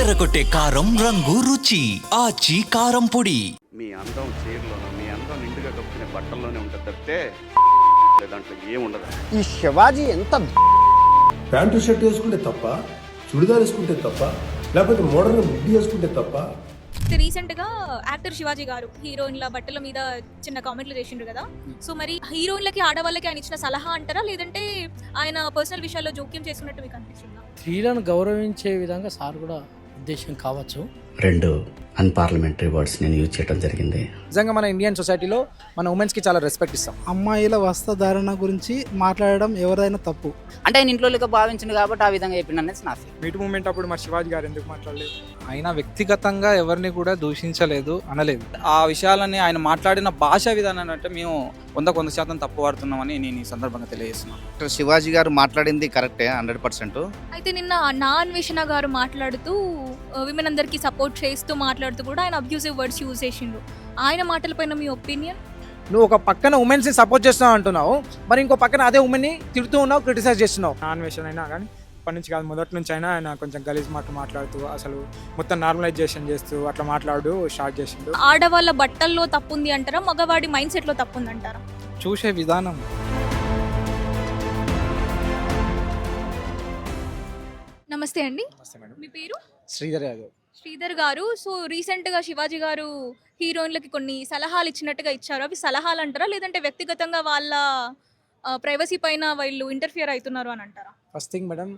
అదరగొట్టే కారం రంగు రుచి ఆచి కారం పొడి. మీ అందం చీరలోనూ మీ అందం నిండుగా కప్పుకునే బట్టల్లోనే ఉంటుంది తప్పితే దాంట్లో ఏముండదు. ఈ శివాజీ ఎంత ప్యాంటు షర్ట్ వేసుకుంటే తప్ప, చుడిదార్ వేసుకుంటే తప్ప, లేకపోతే మోడర్న్ మిడ్డీ వేసుకుంటే తప్ప. రీసెంట్గా యాక్టర్ శివాజీ గారు హీరోయిన్ల బట్టల మీద చిన్న కామెంట్లు చేసిండ్రు కదా. సో మరి హీరోయిన్లకి ఆడవాళ్ళకి ఆయన ఇచ్చిన సలహా అంటారా, లేదంటే ఆయన పర్సనల్ విషయాల్లో జోక్యం చేసుకున్నట్టు మీకు అనిపిస్తుందా? స్త్రీలను గౌరవించే విధంగా సార్ కూడా ఉద్దేశం కావచ్చు. 2 అన్పార్లమెంటరీ వర్డ్స్ నేను యూజ్ చేయడం జరిగింది. నిజంగా మన ఇండియన్ సొసైటీలో మన ఉమెన్స్కి చాలా రెస్పెక్ట్ ఇస్తాం. అమ్మాయిల వస్త్రధారణ గురించి మాట్లాడడం ఎవరైనా తప్పు. అంటే ఆయన ఇంట్లో భావించింది కాబట్టి ఆ విధంగా చెప్పింది అనేది నా ఫీల్. మీటు మూమెంట్ అప్పుడు మరి శివాజీ గారు ఎందుకు మాట్లాడలేదు? ఆయన వ్యక్తిగతంగా ఎవరిని కూడా దూషించలేదు, అనలేదు. ఆ విషయాలని ఆయన మాట్లాడిన భాషా విధానాన్ని అంటే మేము 100% తప్పు పడుతున్నామని నేను ఈ సందర్భంగా తెలియజేస్తున్నాను. శివాజీ గారు మాట్లాడింది కరెక్టే 100%. అయితే నిన్న నా అన్వేషణ గారు మాట్లాడుతూ విమెన్ అందరికీ సపోర్ట్ చేస్తూ మాట్లాడుతూ కూడా ఆయన అబ్యూసివ్ వర్డ్స్ యూజ్ చేసిండు. ఆయన మాటలపైన మీ ఒపీనియన్? నువ్వు ఒక పక్కన ఉమెన్స్ని సపోర్ట్ చేస్తున్నావు అంటున్నావు, మరి ఇంకో పక్కన అదే ఉమెన్ని తిడుతూ ఉన్నావు, క్రిటిసైజ్ చేస్తున్నావు. నాన్ వెషన్ అయినా కానీ ఇప్పటి నుంచి కాదు, మొదటి నుంచి అయినా ఆయన కొంచెం గలీజ్ మాట్లాడుతూ అసలు మొత్తం నార్మలైజేషన్ చేస్తూ అట్లా మాట్లాడు స్టార్ట్ చేసిండు. ఆడవాళ్ళ బట్టల్లో తప్పుంది అంటారా, మగవాడి మైండ్ సెట్లో తప్పుంది అంటారా? చూసే విధానం. నమస్తే అండి, మీ పేరు? శ్రీధర్ యాదవ్. శ్రీధర్ గారు, సో రీసెంట్గా శివాజీ గారు హీరోయిన్లకి కొన్ని సలహాలు ఇచ్చినట్టుగా ఇచ్చారు. అవి సలహాలు అంటారా, లేదంటే వ్యక్తిగతంగా వాళ్ళ ప్రైవసీ పైన వీళ్ళు ఇంటర్ఫియర్ అవుతున్నారు అని అంటారా? ఫస్ట్ థింగ్ మేడం,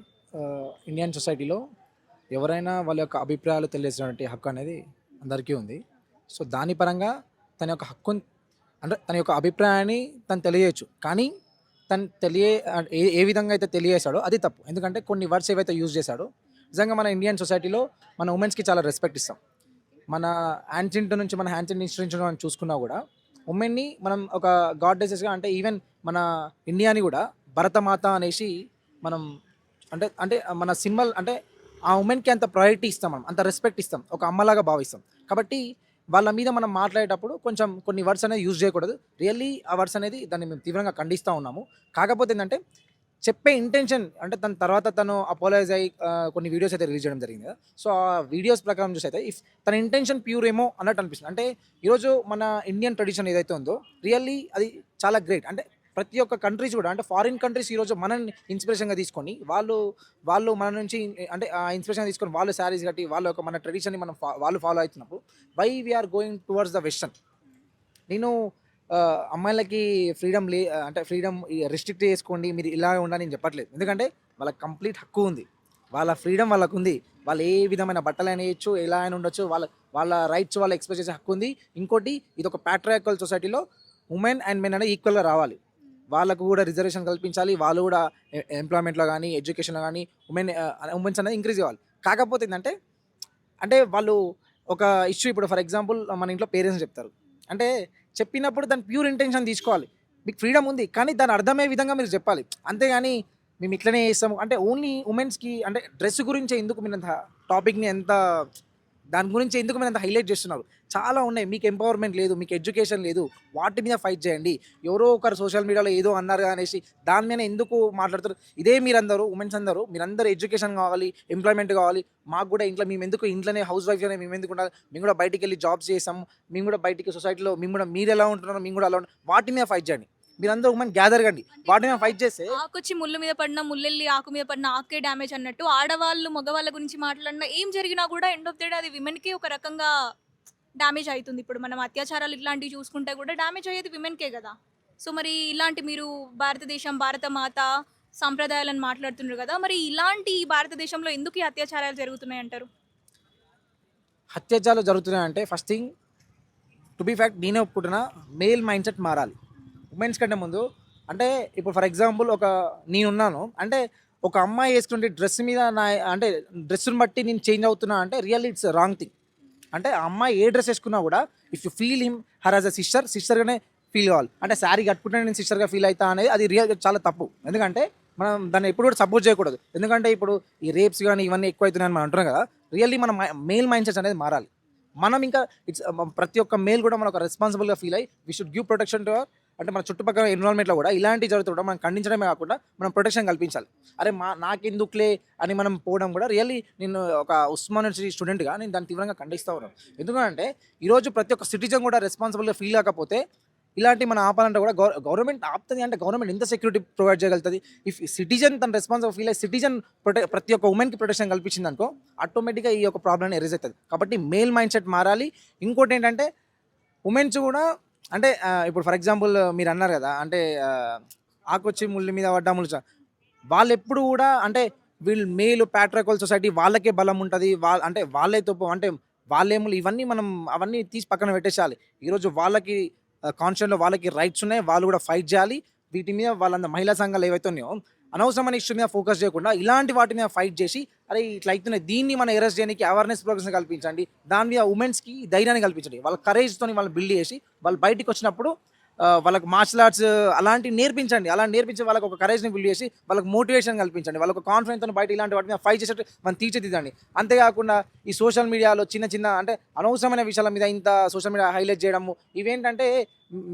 ఇండియన్ సొసైటీలో ఎవరైనా వాళ్ళ యొక్క అభిప్రాయాలు తెలియజేసినటువంటి హక్కు అనేది అందరికీ ఉంది. సో దాని పరంగా తన యొక్క హక్కు అంటే తన యొక్క అభిప్రాయాన్ని తను తెలియచ్చు, కానీ తను ఏ విధంగా అయితే తెలియజేశాడో అది తప్పు. ఎందుకంటే కొన్ని వర్డ్స్ ఏవైతే యూజ్ చేశాడో, నిజంగా మన ఇండియన్ సొసైటీలో మన ఉమెన్స్కి చాలా రెస్పెక్ట్ ఇస్తాం. మన యాన్షియంట్ నుంచి మన యాన్షియంట్ హిస్టరీ నుంచి మనం చూసుకున్నా కూడా ఉమెన్ని మనం ఒక గాడ్డెసెస్గా, అంటే ఈవెన్ మన ఇండియాని కూడా భరతమాత అనేసి మనం అంటే అంటే మన సింబల్, అంటే ఆ ఉమెన్కి అంత ప్రయారిటీ ఇస్తాం, మనం అంత రెస్పెక్ట్ ఇస్తాం, ఒక అమ్మలాగా భావిస్తాం. కాబట్టి వాళ్ళ మీద మనం మాట్లాడేటప్పుడు కొంచెం కొన్ని వర్డ్స్ అనేది యూజ్ చేయకూడదు. రియల్లీ ఆ వర్డ్స్ అనేది దాన్ని మేము తీవ్రంగా ఖండిస్తూ ఉన్నాము. కాకపోతే ఏంటంటే చెప్పే ఇంటెన్షన్, అంటే తన తర్వాత తను అపోలైజ్ అయ్యి కొన్ని వీడియోస్ అయితే రిలీజ్ చేయడం జరిగింది కదా. సో ఆ వీడియోస్ ప్రకారం చూసి అయితే ఇఫ్ తన ఇంటెన్షన్ ప్యూర్ ఏమో అన్నట్టు అనిపిస్తుంది. అంటే ఈరోజు మన ఇండియన్ ట్రెడిషన్ ఏదైతే ఉందో రియల్లీ అది చాలా గ్రేట్. అంటే ప్రతి ఒక్క కంట్రీస్ కూడా, అంటే ఫారిన్ కంట్రీస్ ఈరోజు మనల్ని ఇన్స్పిరేషన్గా తీసుకొని వాళ్ళు మన నుంచి అంటే ఆ ఇన్స్పిరేషన్ తీసుకొని వాళ్ళు శారీస్ కట్టి వాళ్ళ యొక్క మన ట్రెడిషన్ని వాళ్ళు ఫాలో అవుతున్నప్పుడు why we are going towards the western. నేను అమ్మాయిలకి ఫ్రీడమ్ అంటే ఫ్రీడమ్ రిస్ట్రిక్ట్ చేసుకోండి, మీరు ఇలా ఉండాలని నేను చెప్పట్లేదు. ఎందుకంటే వాళ్ళకి కంప్లీట్ హక్కు ఉంది, వాళ్ళ ఫ్రీడమ్ వాళ్ళకు ఉంది. వాళ్ళు ఏ విధమైన బట్టలు అయినా వేయచ్చు, ఎలా అయినా ఉండొచ్చు, వాళ్ళ రైట్స్ వాళ్ళు ఎక్స్ప్రెస్ చేసే హక్కు ఉంది. ఇంకోటి, ఇది ఒక ప్యాట్రియార్కల్ సొసైటీలో ఉమెన్ అండ్ మెన్ అనేది ఈక్వల్గా రావాలి. వాళ్ళకు కూడా రిజర్వేషన్ కల్పించాలి, వాళ్ళు కూడా ఎంప్లాయ్మెంట్లో కానీ ఎడ్యుకేషన్లో కానీ ఉమెన్స్ అనేది ఇంక్రీజ్ కావాలి. కాకపోతే ఏంటంటే అంటే వాళ్ళు ఒక ఇష్యూ, ఇప్పుడు ఫర్ ఎగ్జాంపుల్ మన ఇంట్లో పేరెంట్స్ చెప్తారు, అంటే చెప్పినప్పుడు దాని ప్యూర్ ఇంటెన్షన్ తీసుకోవాలి. మీకు ఫ్రీడమ్ ఉంది, కానీ దాని అర్థమయ్యే విధంగా మీరు చెప్పాలి. అంతేగాని మేము ఇట్లనే చేస్తాము అంటే ఓన్లీ ఉమెన్స్కి అంటే డ్రెస్ గురించి ఎందుకు మీరు అంత టాపిక్ని దాని గురించి ఎందుకు మీరు అంత హైలైట్ చేస్తున్నారు? చాలా ఉన్నాయి. మీకు ఎంపవర్మెంట్ లేదు, మీకు ఎడ్యుకేషన్ లేదు, వాటి మీద ఫైట్ చేయండి. ఎవరో ఒకరు సోషల్ మీడియాలో ఏదో అన్నారు అనేసి దాని మీద ఎందుకు మాట్లాడతారు? ఇదే మీరందరూ ఉమెన్స్ మీరందరూ ఎడ్యుకేషన్ కావాలి, ఎంప్లాయ్మెంట్ కావాలి. మాకు కూడా ఇంట్లో మేము ఎందుకు ఇంట్లోనే హౌస్ వైఫ్ అనే మేము ఎందుకు ఉండాలి? మేము కూడా బయటికి వెళ్ళి జాబ్స్ చేసాము, మేము కూడా బయటికి సొసైటీలో మీరు ఎలా ఉంటున్నారో మేము కూడా అలా ఉంటాం. వాటి మీద ఫైట్ చేయండి. మీరందరూ ఉమెన్ గ్యాదర్ కండి, వాటి మీద ఫైట్ చేస్తే ఆకొచ్చి ముళ్ళు మీద పడిన ముల్లెల్లి ఆకు మీద పడిన ఆకే డ్యామేజ్ అన్నట్టు ఆడవాళ్ళు మగవాళ్ళ గురించి మాట్లాడినా ఏం జరిగినా కూడా ఎండ్ ఆఫ్ ది డే అది విమెన్కి ఒక రకంగా డ్యామేజ్ అవుతుంది. ఇప్పుడు మనం అత్యాచారాలు ఇట్లాంటివి చూసుకుంటే కూడా డ్యామేజ్ అయ్యేది విమెన్కే కదా. సో మరి ఇలాంటి మీరు భారతదేశం భారత మాత సంప్రదాయాలను మాట్లాడుతున్నారు కదా, మరి ఇలాంటి భారతదేశంలో ఎందుకు ఈ అత్యాచారాలు జరుగుతున్నాయి అంటారు? అత్యాచారాలు జరుగుతున్నాయంటే first thing to be fact నేనే ఒప్పుకుంటున్నా, మేల్ మైండ్ సెట్ మారాలి ఉమెన్స్ కంటే ముందు. అంటే ఇప్పుడు ఫర్ ఎగ్జాంపుల్ నేనున్నాను అంటే ఒక అమ్మాయి వేసుకుంటే డ్రెస్ మీద అంటే డ్రెస్ని బట్టి నేను చేంజ్ అవుతున్నా అంటే రియల్లీ ఇట్స్ రాంగ్ థింగ్. అంటే ఆ అమ్మాయి ఏ డ్రెస్ వేసుకున్నా కూడా if you feel him her as a సిస్టర్గానే ఫీల్ కావాలి. అంటే శారీ కట్టుకుంటే నేను సిస్టర్గా ఫీల్ అవుతా అనేది అది చాలా తప్పు. ఎందుకంటే మనం దాన్ని ఎప్పుడు కూడా సపోర్ట్ చేయకూడదు. ఎందుకంటే ఇప్పుడు ఈ రేప్స్ కానీ ఇవన్నీ ఎక్కువ అవుతున్నాయని మనం అంటున్నాం కదా. రియల్లీ మన మేల్ మైండ్ సెట్స్ అనేది మారాలి. మనం ఇంకా ప్రతి ఒక్క మేల్ కూడా మనం ఒక రెస్పాన్సిబుల్గా ఫీల్ అయ్యి we should give protection to our అంటే మన చుట్టుపక్కల ఎన్విరాన్మెంట్లో కూడా ఇలాంటి జరుగుతుంటే మనం ఖండించడమే కాకుండా మనం ప్రొటెక్షన్ కల్పించాలి. అరే నాకెందుకులే అని మనం పోవడం కూడా రియల్లీ నేను ఒక ఉస్మాన్ యూనివర్సిటీ స్టూడెంట్గా నేను దాన్ని తీవ్రంగా ఖండిస్తూ ఉన్నాను. ఎందుకంటే ఈరోజు ప్రతి ఒక్క సిటిజన్ కూడా రెస్పాన్సిబుల్గా ఫీల్ కాకపోతే ఇలాంటి మనం ఆపాలంటే కూడా గవర్నమెంట్ ఆపుతుంది. అంటే గవర్నమెంట్ ఎంత సెక్యూరిటీ ప్రొవైడ్ చేయగలుగుతుంది? ఇఫ్ సిటిజన్ తన రెస్పాన్సిబుల్ ఫీల్ అయ్యి సిటిజన్ ప్రతి ఒక్క ఉమెన్కి ప్రొటెక్షన్ కల్పించింది అనుకో ఆటోమేటిక్గా ఈ యొక్క ప్రాబ్లమ్ ఎరేజ్ అవుతుంది. కాబట్టి మేల్ మైండ్ సెట్ మారాలి. ఇంకోటి ఏంటంటే ఉమెన్స్ కూడా అంటే ఇప్పుడు ఫర్ ఎగ్జాంపుల్ మీరు అన్నారు కదా, అంటే ఆకొచ్చి ముళ్ళు మీద పడ్డా ముళ్ళు వాళ్ళు ఎప్పుడు కూడా అంటే వీళ్ళు మేలు ప్యాట్రికల్ సొసైటీ వాళ్ళకే బలం ఉంటుంది, అంటే వాళ్ళే తప్పు, అంటే వాళ్ళేములు ఇవన్నీ మనం అవన్నీ తీసి పక్కన పెట్టేసేయాలి. ఈరోజు వాళ్ళకి కాన్స్టిట్యూషన్లో వాళ్ళకి రైట్స్ ఉన్నాయి, వాళ్ళు కూడా ఫైట్ చేయాలి. వీటి మీద వాళ్ళందరూ మహిళా సంఘాలు ఏవైతే ఉన్నాయో అనవసరమైన ఇష్యూ మీద ఫోకస్ చేయకుండా ఇలాంటి వాటి మీద ఫైట్ చేసి అరే ఇట్లా అవుతున్నాయి దీన్ని మనం అరెస్ట్ చేయడానికి అవేర్నెస్ ప్రోగ్రామ్స్ కల్పించండి. దాని మీద ఉమెన్స్కి ధైర్యాన్ని కల్పించండి. వాళ్ళ కరేజ్తో వాళ్ళు బిల్డ్ చేసి వాళ్ళు బయటికి వచ్చినప్పుడు వాళ్ళకి మార్షల్ ఆర్ట్స్ అలాంటివి నేర్పించండి. అలా నేర్పించి వాళ్ళకి ఒక కరేజ్ని బిల్డ్ చేసి వాళ్ళకి మోటివేషన్ కల్పించండి. వాళ్ళకి కాన్ఫిడెన్స్తో బయట ఇలాంటి వాటి మీద ఫైట్ చేసేట్టు మనం తీర్చిదిద్దండి. అంతేకాకుండా ఈ సోషల్ మీడియాలో చిన్న అంటే అనవసరమైన విషయాల మీద ఇంత సోషల్ మీడియా హైలైట్ చేయడము ఇవేంటంటే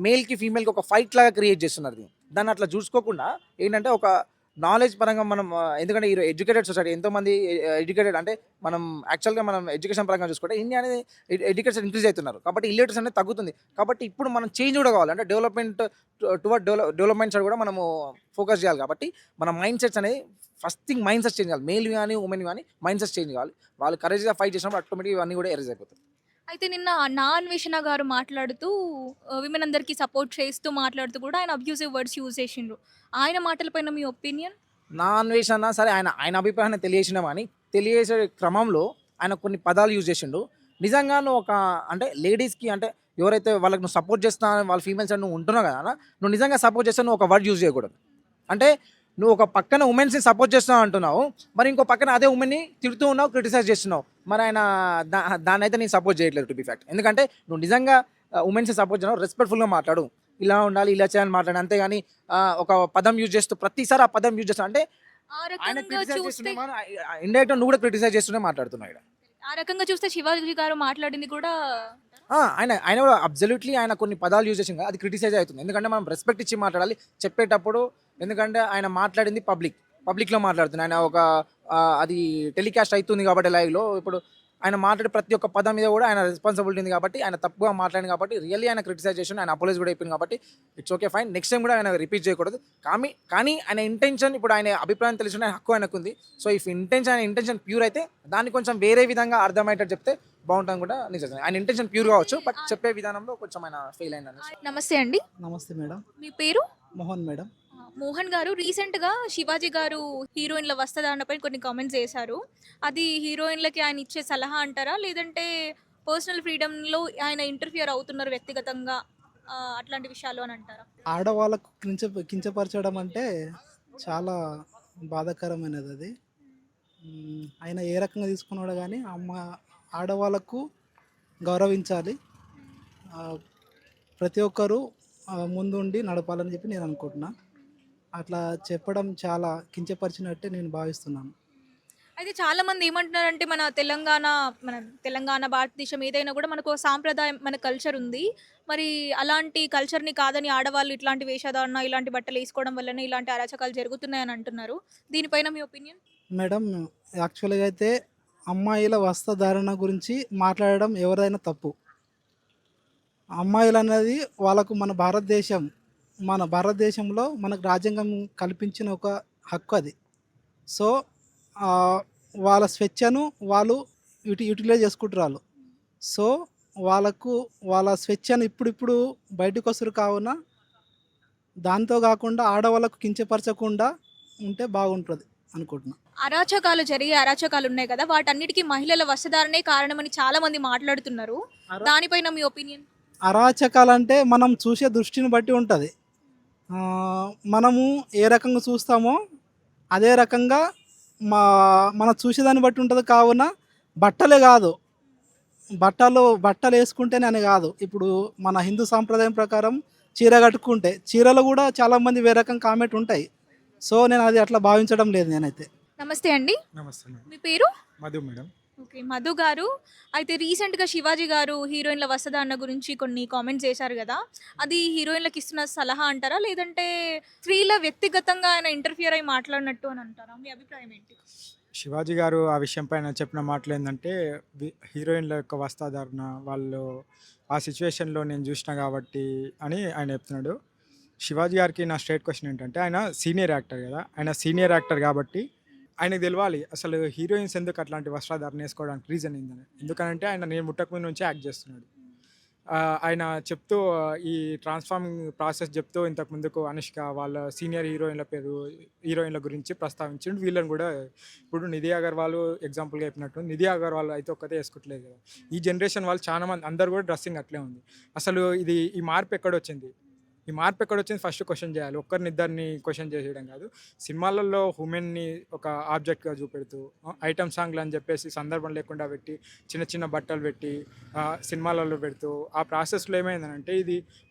మేల్కి ఫీమేల్కి ఒక ఫైట్ లాగా క్రియేట్ చేస్తున్నారు. దాన్ని అట్లా చూసుకోకుండా ఏంటంటే ఒక నాలెడ్జ్ పరంగా మనం ఎందుకంటే ఈ ఎడ్యుకేటెడ్ సొసైటీ ఎంతోమంది ఎడ్యుకేటెడ్ అంటే మనం యాక్చువల్గా మనం ఎడ్యుకేషన్ పరంగా చూసుకుంటే ఇండియా అనేది ఎడ్యుకేషన్ ఇంక్రీజ్ అవుతున్నారు. కాబట్టి ఇల్లిటరసీ అనేది తగ్గుతుంది. కాబట్టి ఇప్పుడు మనం చేంజ్ కూడా కావాలి. అంటే డెవలప్మెంట్ సైడ్ కూడా మనము ఫోకస్ చేయాలి. కాబట్టి మన మైండ్ సెట్స్ అనేది first thing mind sets change చేయాలి. మేల్ కానీ ఉమెన్ కానీ మైండ్ సెట్స్ చేంజ్ కావాలి. వాళ్ళు కరేజ్గా ఫైట్ చేసినప్పుడు ఆటోమేటిక్గా ఇవన్నీ కూడా ఎరేజ్ అయిపోతాయి. అయితే నిన్న నా అన్వేషణ గారు మాట్లాడుతూ విమెన్ అందరికీ సపోర్ట్ చేస్తూ మాట్లాడుతూ కూడా ఆయన అబ్యూజివ్ వర్డ్స్ యూజ్ చేసిండ్రు. ఆయన మాటలపైన మీ ఒపీనియన్? నా అన్వేషణ సరే ఆయన అభిప్రాయాన్ని తెలియజేసినా కానీ తెలియజేసే క్రమంలో ఆయన కొన్ని పదాలు యూజ్ చేసిండు. నిజంగా నువ్వు ఒక అంటే లేడీస్కి అంటే ఎవరైతే వాళ్ళకి నువ్వు సపోర్ట్ చేస్తా వాళ్ళ ఫీమేల్స్ అని నువ్వు ఉంటున్నావు కదా, నువ్వు నిజంగా సపోర్ట్ చేస్తే నువ్వు ఒక వర్డ్ యూజ్ చేయకూడదు. అంటే నువ్వు ఒక పక్కన ఉమెన్స్ని సపోర్ట్ చేస్తున్నావు అంటున్నావు, మరి ఇంకో పక్కన అదే ఉమెన్ని తిడుతూ ఉన్నావు, క్రిటిసైజ్ చేస్తున్నావు. మరి ఆయన దాన్ని అయితే నేను సపోర్ట్ చేయట్లేదు టు బి ఫ్యాక్ట్. ఎందుకంటే నువ్వు నిజంగా ఉమెన్స్ని సపోర్ట్ చేయడం రెస్పెక్ట్ఫుల్గా మాట్లాడు, ఇలా ఉండాలి ఇలా చేయాలని మాట్లాడు. అంతేగాని ఒక పదం యూజ్ చేస్తూ ప్రతిసారి ఆ పదం యూజ్ చేస్తావు అంటే ఆయన క్రిటిసైజ్ చేస్తున్నా ఇండైరెక్ట్ నువ్వు కూడా క్రిటిసైజ్ చేస్తూనే మాట్లాడుతున్నావు. ఆ రకంగా చూస్తే శివాజీ గారు మాట్లాడింది కూడా ఆయన కూడా అబ్జల్యూట్లీ ఆయన కొన్ని పదాలు యూజ్ చేసింది అది క్రిటిసైజ్ అవుతుంది. ఎందుకంటే మనం రెస్పెక్ట్ ఇచ్చి మాట్లాడాలి చెప్పేటప్పుడు. ఎందుకంటే ఆయన మాట్లాడింది పబ్లిక్లో మాట్లాడుతుంది. ఆయన ఒక అది టెలికాస్ట్ అవుతుంది కాబట్టి లైవ్లో ఇప్పుడు ఆయన మాట్లాడే ప్రతి ఒక్క పదం మీద కూడా ఆయన రెస్పాన్సిబిలిటీ ఉంది. కాబట్టి ఆయన తప్పుగా మాట్లాడింది కాబట్టి రియల్లీ ఆయన క్రిటిసైజ్ చేసి ఆయన అపోలైజ్ కూడా అయిపోయింది. కాబట్టి it's okay fine, next time కూడా ఆయన రిపీట్ చేయకూడదు. కానీ ఆయన ఇంటెన్షన్ ఇప్పుడు ఆయన అభిప్రాయం తెలిసిన ఆయన హక్కు ఆయనకు ఉంది. సో ఇఫ్ ఆయన ఇంటెన్షన్ ప్యూర్ అయితే దాన్ని కొంచెం వేరే విధంగా అర్థమయ్యేటట్టు చెప్తే బాగుంటుంది కూడా నిజంగా. ఆయన ఇంటెన్షన్ ప్యూర్ కావచ్చు, బట్ చెప్పే విధానంలో కొంచెం ఆయన ఫెయిల్ అయిందని. నమస్తే అండి. నమస్తే మేడం. మీ పేరు? మోహన్ మేడం. మోహన్ గారు, రీసెంట్గా శివాజీ గారు హీరోయిన్ల వస్త్రధారణపై కొన్ని కామెంట్స్ చేశారు. అది హీరోయిన్లకి ఆయన ఇచ్చే సలహా అంటారా, లేదంటే పర్సనల్ ఫ్రీడమ్లో ఆయన ఇంటర్ఫియర్ అవుతున్నారు వ్యక్తిగతంగా అట్లాంటి విషయాలు అని అంటారా? ఆడవాళ్ళకు కించపరచడం అంటే చాలా బాధాకరమైనది. అది ఆయన ఏ రకంగా తీసుకున్నాడో కానీ ఆడవాళ్ళకు గౌరవించాలి. ప్రతి ఒక్కరూ ముందుండి నడపాలని చెప్పి నేను అనుకుంటున్నా. అట్లా చెప్పడం చాలా కించపరిచినట్టే నేను భావిస్తున్నాను. అయితే చాలా మంది ఏమంటున్నారంటే మన తెలంగాణ భారతదేశం ఏదైనా కూడా మనకు సాంప్రదాయం, మన కల్చర్ ఉంది. మరి అలాంటి కల్చర్ని కాదని ఆడవాళ్ళు ఇట్లాంటి వేషధారణ ఇలాంటి బట్టలు వేసుకోవడం వల్లనే ఇలాంటి అరాచకాలు జరుగుతున్నాయని అంటున్నారు. దీనిపైన మీ ఒపీనియన్? మేడం, యాక్చువల్గా అయితే అమ్మాయిల వస్త్రధారణ గురించి మాట్లాడడం ఎవరైనా తప్పు. అమ్మాయిలు అనేది వాళ్ళకు మన భారతదేశంలో మనకు రాజ్యాంగం కల్పించిన ఒక హక్కు అది. సో వాళ్ళ స్వేచ్ఛను వాళ్ళు యూటిలైజ్ చేసుకుంటారు. సో వాళ్ళ స్వేచ్ఛను ఇప్పుడు బయటకు వస్తారు. కావున దాంతో కాకుండా ఆడవాళ్ళకు కించపరచకుండా ఉంటే బాగుంటుంది అనుకుంటున్నా. అరాచకాలు ఉన్నాయి కదా, వాటన్నిటికీ మహిళల వస్త్రధారణే కారణమని చాలా మంది మాట్లాడుతున్నారు. దానిపైన మీ ఒపీనియన్? అరాచకాలంటే మనం చూసే దృష్టిని బట్టి ఉంటుంది. మనము ఏ రకంగా చూస్తామో అదే రకంగా మనం చూసేదాన్ని బట్టి ఉంటుంది. కావున బట్టలే కాదు, బట్టలు వేసుకుంటేనే అని కాదు. ఇప్పుడు మన హిందూ సాంప్రదాయం ప్రకారం చీర కట్టుకుంటే చీరలు కూడా చాలామంది వేరే రకం కామెంట్ ఉంటాయి. సో నేను అది అట్లా భావించడం లేదు నేనైతే. నమస్తే అండి. నమస్తే మేడం. మీ పేరు? Madhu madam. Okay. Okay. Madhu గారు, అయితే రీసెంట్‌గా శివాజీ గారు హీరోయిన్‌ల వస్త్రధారణ గురించి కొన్ని కామెంట్స్ చేశారు గదా! అది హీరోయిన్‌లకి ఇస్తున్న సలహా అంటారా? లేదంటే స్త్రీల వ్యక్తిగతంగా ఆయన ఇంటర్ఫియర్ అయ్యి మాట్లాడినట్టు అని అంటారా? మీ అభిప్రాయం ఏంటి? శివాజీ గారు ఆ విషయం పైన చెప్పిన మాటలు ఏంటంటే, హీరోయిన్ల యొక్క వస్త్రధారణ వాళ్ళు ఆ సిచ్యువేషన్‌లో నేను చూసిన కాబట్టి అని ఆయన చెప్తున్నాడు. శివాజీ గారికి నా స్ట్రెయిట్ క్వెషన్ ఏంటంటే, ఆయన సీనియర్ యాక్టర్ కదా! ఆయన సీనియర్ యాక్టర్ కాబట్టి ఆయనకు తెలవాలి అసలు హీరోయిన్స్ ఎందుకు అట్లాంటి వస్త్రధారణ వేసుకోవడానికి రీజన్ ఏందని. ఎందుకనంటే ఆయన నేను ముట్టకముందు నుంచే యాక్ట్ చేస్తున్నాడు. ఆయన చెప్తూ ఈ ట్రాన్స్ఫార్మింగ్ ప్రాసెస్ చెప్తూ ఇంతకు ముందుకు అనుష్క వాళ్ళ సీనియర్ హీరోయిన్ల గురించి ప్రస్తావించిండు. వీళ్ళని కూడా ఇప్పుడు నిధి అగర్వాల్ ఎగ్జాంపుల్గా చెప్పినట్టు నిధి అగర్వాల్ అయితే ఒక్కతే వేసుకోవట్లేదు కదా. ఈ జనరేషన్ వాళ్ళు చాలా మంది అందరు కూడా డ్రెస్సింగ్ అట్లే ఉంది. అసలు ఈ మార్పు ఎక్కడొచ్చింది? ఈ మార్పు ఎక్కడొచ్చింది ఫస్ట్ క్వశ్చన్ చేయాలి. ఒక్కరినిద్దరిని క్వశ్చన్ చేసేయడం కాదు. సినిమాలలో ఉమెన్ని ఒక ఆబ్జెక్ట్గా చూపెడుతూ ఐటమ్ సాంగ్లు అని చెప్పేసి సందర్భం లేకుండా పెట్టి చిన్న చిన్న బట్టలు పెట్టి సినిమాలలో పెడుతూ ఆ ప్రాసెస్లో ఏమైందనంటే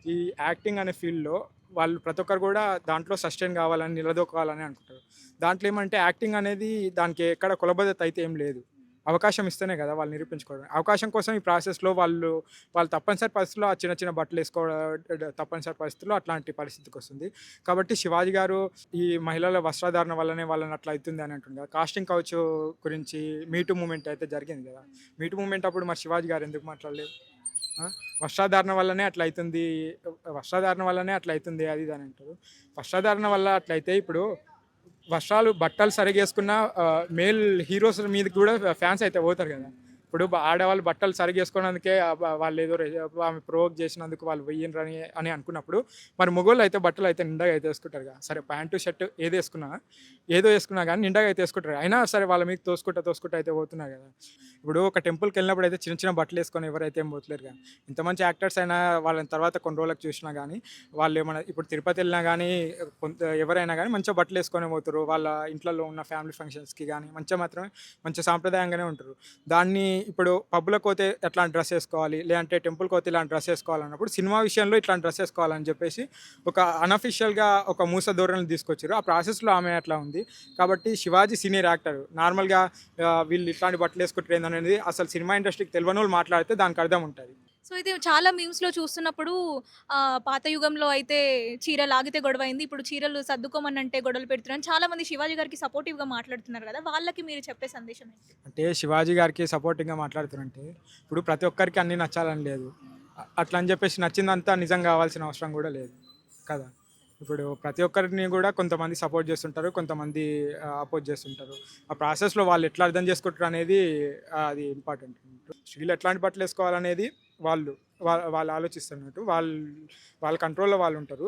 ఈ యాక్టింగ్ అనే ఫీల్డ్లో వాళ్ళు ప్రతి ఒక్కరు కూడా దాంట్లో సస్టైన్ కావాలని నిలదొక్కాలని అనుకుంటారు. దాంట్లో ఏమంటే యాక్టింగ్ అనేది దానికి ఎక్కడ కులబద్ధత అయితే ఏం లేదు. అవకాశం ఇస్తేనే కదా వాళ్ళు నిరూపించుకోవడం. అవకాశం కోసం ఈ ప్రాసెస్లో వాళ్ళు తప్పనిసరి పరిస్థితుల్లో ఆ చిన్న చిన్న బట్టలు వేసుకోవడం తప్పనిసరి పరిస్థితుల్లో అట్లాంటి పరిస్థితికి వస్తుంది. కాబట్టి శివాజీ గారు ఈ మహిళల వస్త్రధారణ వల్లనే వాళ్ళని అట్లా అవుతుంది అని అంటుంది కదా. కాస్టింగ్ కౌచ్ గురించి మీటూ మూమెంట్ అయితే జరిగింది కదా. మీటూ మూమెంట్ అప్పుడు మరి శివాజీ గారు ఎందుకు మాట్లాడలేదు? వస్త్రధారణ వల్లనే అట్లా అవుతుంది అది ఇది అని అంటారు. వస్త్రధారణ వల్ల అట్లయితే ఇప్పుడు బట్టలు సరిగా వేసుకున్న మేల్ హీరోస్ మీద కూడా ఫ్యాన్స్ అయితే పోతారు కదా. ఇప్పుడు ఆడవాళ్ళు బట్టలు సరిగా వేసుకోవడానికే వాళ్ళు ఏదో ఆమె ప్రొవోక్ చేసినందుకు వాళ్ళు వెయ్యినరని అని అనుకున్నప్పుడు మరి మొగోళ్ళు అయితే బట్టలు అయితే నిండగా అయితే వేసుకుంటారు కదా. సరే ప్యాంటు షర్ట్ ఏదో వేసుకున్నా కానీ నిండగా అయితే వేసుకుంటారు. అయినా సరే వాళ్ళ మీకు తోసుకుంటా అయితే పోతున్నారు కదా. ఇప్పుడు ఒక టెంపుల్కి వెళ్ళినప్పుడు అయితే చిన్న చిన్న బట్టలు వేసుకొని ఎవరైతే ఏం పోతలేరు కానీ. ఇంత మంచి యాక్టర్స్ అయినా వాళ్ళని తర్వాత కొన్ని రోజులకు చూసినా కానీ వాళ్ళు ఏమైనా ఇప్పుడు తిరుపతి వెళ్ళినా కానీ ఎవరైనా కానీ మంచిగా బట్టలు వేసుకొని పోతారు. వాళ్ళ ఇంట్లో ఉన్న ఫ్యామిలీ ఫంక్షన్స్కి కానీ మంచి సాంప్రదాయంగానే ఉంటారు. దాన్ని ఇప్పుడు పబ్లకు పోతే ఎట్లాంటి డ్రెస్ వేసుకోవాలి, లేదంటే టెంపుల్కి పోతే ఇలాంటి డ్రెస్ వేసుకోవాలన్నప్పుడు సినిమా విషయంలో ఇట్లాంటి డ్రెస్ వేసుకోవాలని చెప్పేసి ఒక అనఫిషియల్గా ఒక మూస ధోరణిని తీసుకొచ్చారు. ఆ ప్రాసెస్లో ఆమె అట్లా ఉంది. కాబట్టి శివాజీ సీనియర్ యాక్టర్ నార్మల్గా వీళ్ళు ఇట్లాంటి బట్టలు వేసుకుంటారు అనేది అసలు సినిమా ఇండస్ట్రీకి తెలియని వాళ్ళు మాట్లాడితే దానికి అర్థం ఉంటుంది. సో ఇది చాలా మీమ్స్‌లో చూస్తున్నప్పుడు పాత యుగంలో అయితే చీర లాగితే గొడవైంది. ఇప్పుడు చీరలు సర్దుకోమనంటే గొడవలు పెడుతున్నారని చాలామంది శివాజీ గారికి సపోర్టివ్‌గా మాట్లాడుతున్నారు కదా. వాళ్ళకి మీరు చెప్పే సందేశం ఏంటి? అంటే శివాజీ గారికి సపోర్టింగ్గా మాట్లాడుతున్నారంటే ఇప్పుడు ప్రతి ఒక్కరికి అన్నీ నచ్చాలని లేదు. అట్లా అని చెప్పేసి నచ్చిందంతా నిజం కావాల్సిన అవసరం కూడా లేదు కదా. ఇప్పుడు ప్రతి ఒక్కరిని కూడా కొంతమంది సపోర్ట్ చేస్తుంటారు, కొంతమంది అపోజ్ చేస్తుంటారు. ఆ ప్రాసెస్లో వాళ్ళు ఎట్లా అర్థం చేసుకుంటారు అనేది అది ఇంపార్టెంట్. స్త్రీలు ఎట్లాంటి బట్టలు వేసుకోవాలనేది వాళ్ళు ఆలోచిస్తున్నట్టు వాళ్ళ కంట్రోల్లో వాళ్ళు ఉంటారు.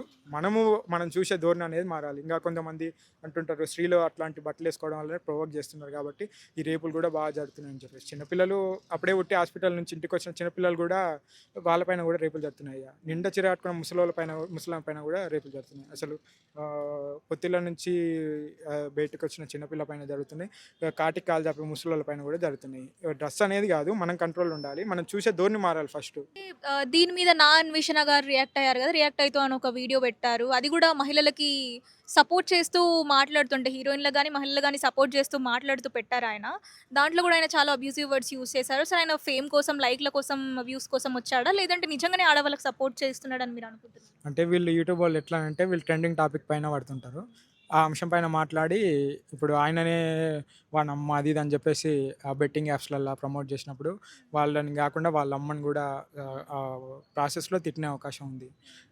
మనం చూసే ధోరణి అనేది మారాలి. ఇంకా కొంతమంది అంటుంటారు స్త్రీలు అట్లాంటి బట్టలు వేసుకోవడం వల్ల ప్రొవోక్ చేస్తున్నారు కాబట్టి ఈ రేపులు కూడా బాగా జరుగుతున్నాయని చెప్పేసి. చిన్నపిల్లలు అప్పుడే పుట్టి హాస్పిటల్ నుంచి ఇంటికి వచ్చిన చిన్నపిల్లలు కూడా వాళ్ళపైన కూడా రేపులు జరుగుతున్నాయి. నిండా చీర కట్టుకున్న ముసలాం పైన కూడా రేపులు జరుగుతున్నాయి. అసలు పొత్తిళ్ళ నుంచి బయటకు వచ్చిన చిన్నపిల్ల పైన జరుగుతున్నాయి. కాటికి కాలు చాపే ముసలోళ్ళ పైన కూడా జరుగుతున్నాయి. డ్రెస్ అనేది కాదు, మనం కంట్రోల్ ఉండాలి. మనం చూసే ధోరణి మారాలి ఫస్ట్. దీని మీద నా అన్వేషణ గారు రియాక్ట్ అయ్యారు కదా. రియాక్ట్ అవుతూ అని ఒక వీడియో పెట్టారు. అది కూడా మహిళలకి సపోర్ట్ చేస్తూ మాట్లాడుతుంటే హీరోయిన్లు కానీ మహిళలు కానీ సపోర్ట్ చేస్తూ మాట్లాడుతూ పెట్టారు ఆయన. దాంట్లో కూడా ఆయన చాలా అబ్యూసివ్ వర్డ్స్ యూస్ చేశారు. సో ఆయన ఫేమ్ కోసం, లైక్ల కోసం, వ్యూస్ కోసం వచ్చాడా, లేదంటే నిజంగానే ఆడవాళ్ళకి సపోర్ట్ చేస్తున్నాడని మీరు అనుకుంటున్నారు? అంటే వీళ్ళు యూట్యూబ్ వాళ్ళు ఎట్లా అంటే వీళ్ళు ట్రెండింగ్ టాపిక్ పైన పడుతుంటారు. ఆ అంశం పైన మాట్లాడి ఇప్పుడు ఆయననే వాళ్ళ అమ్మ అది ఇది అని చెప్పేసి ఆ బెట్టింగ్ యాప్స్లల్లో ప్రమోట్ చేసినప్పుడు వాళ్ళని కాకుండా వాళ్ళ అమ్మని కూడా ఆ ప్రాసెస్లో తిట్టిన అవకాశం ఉంది.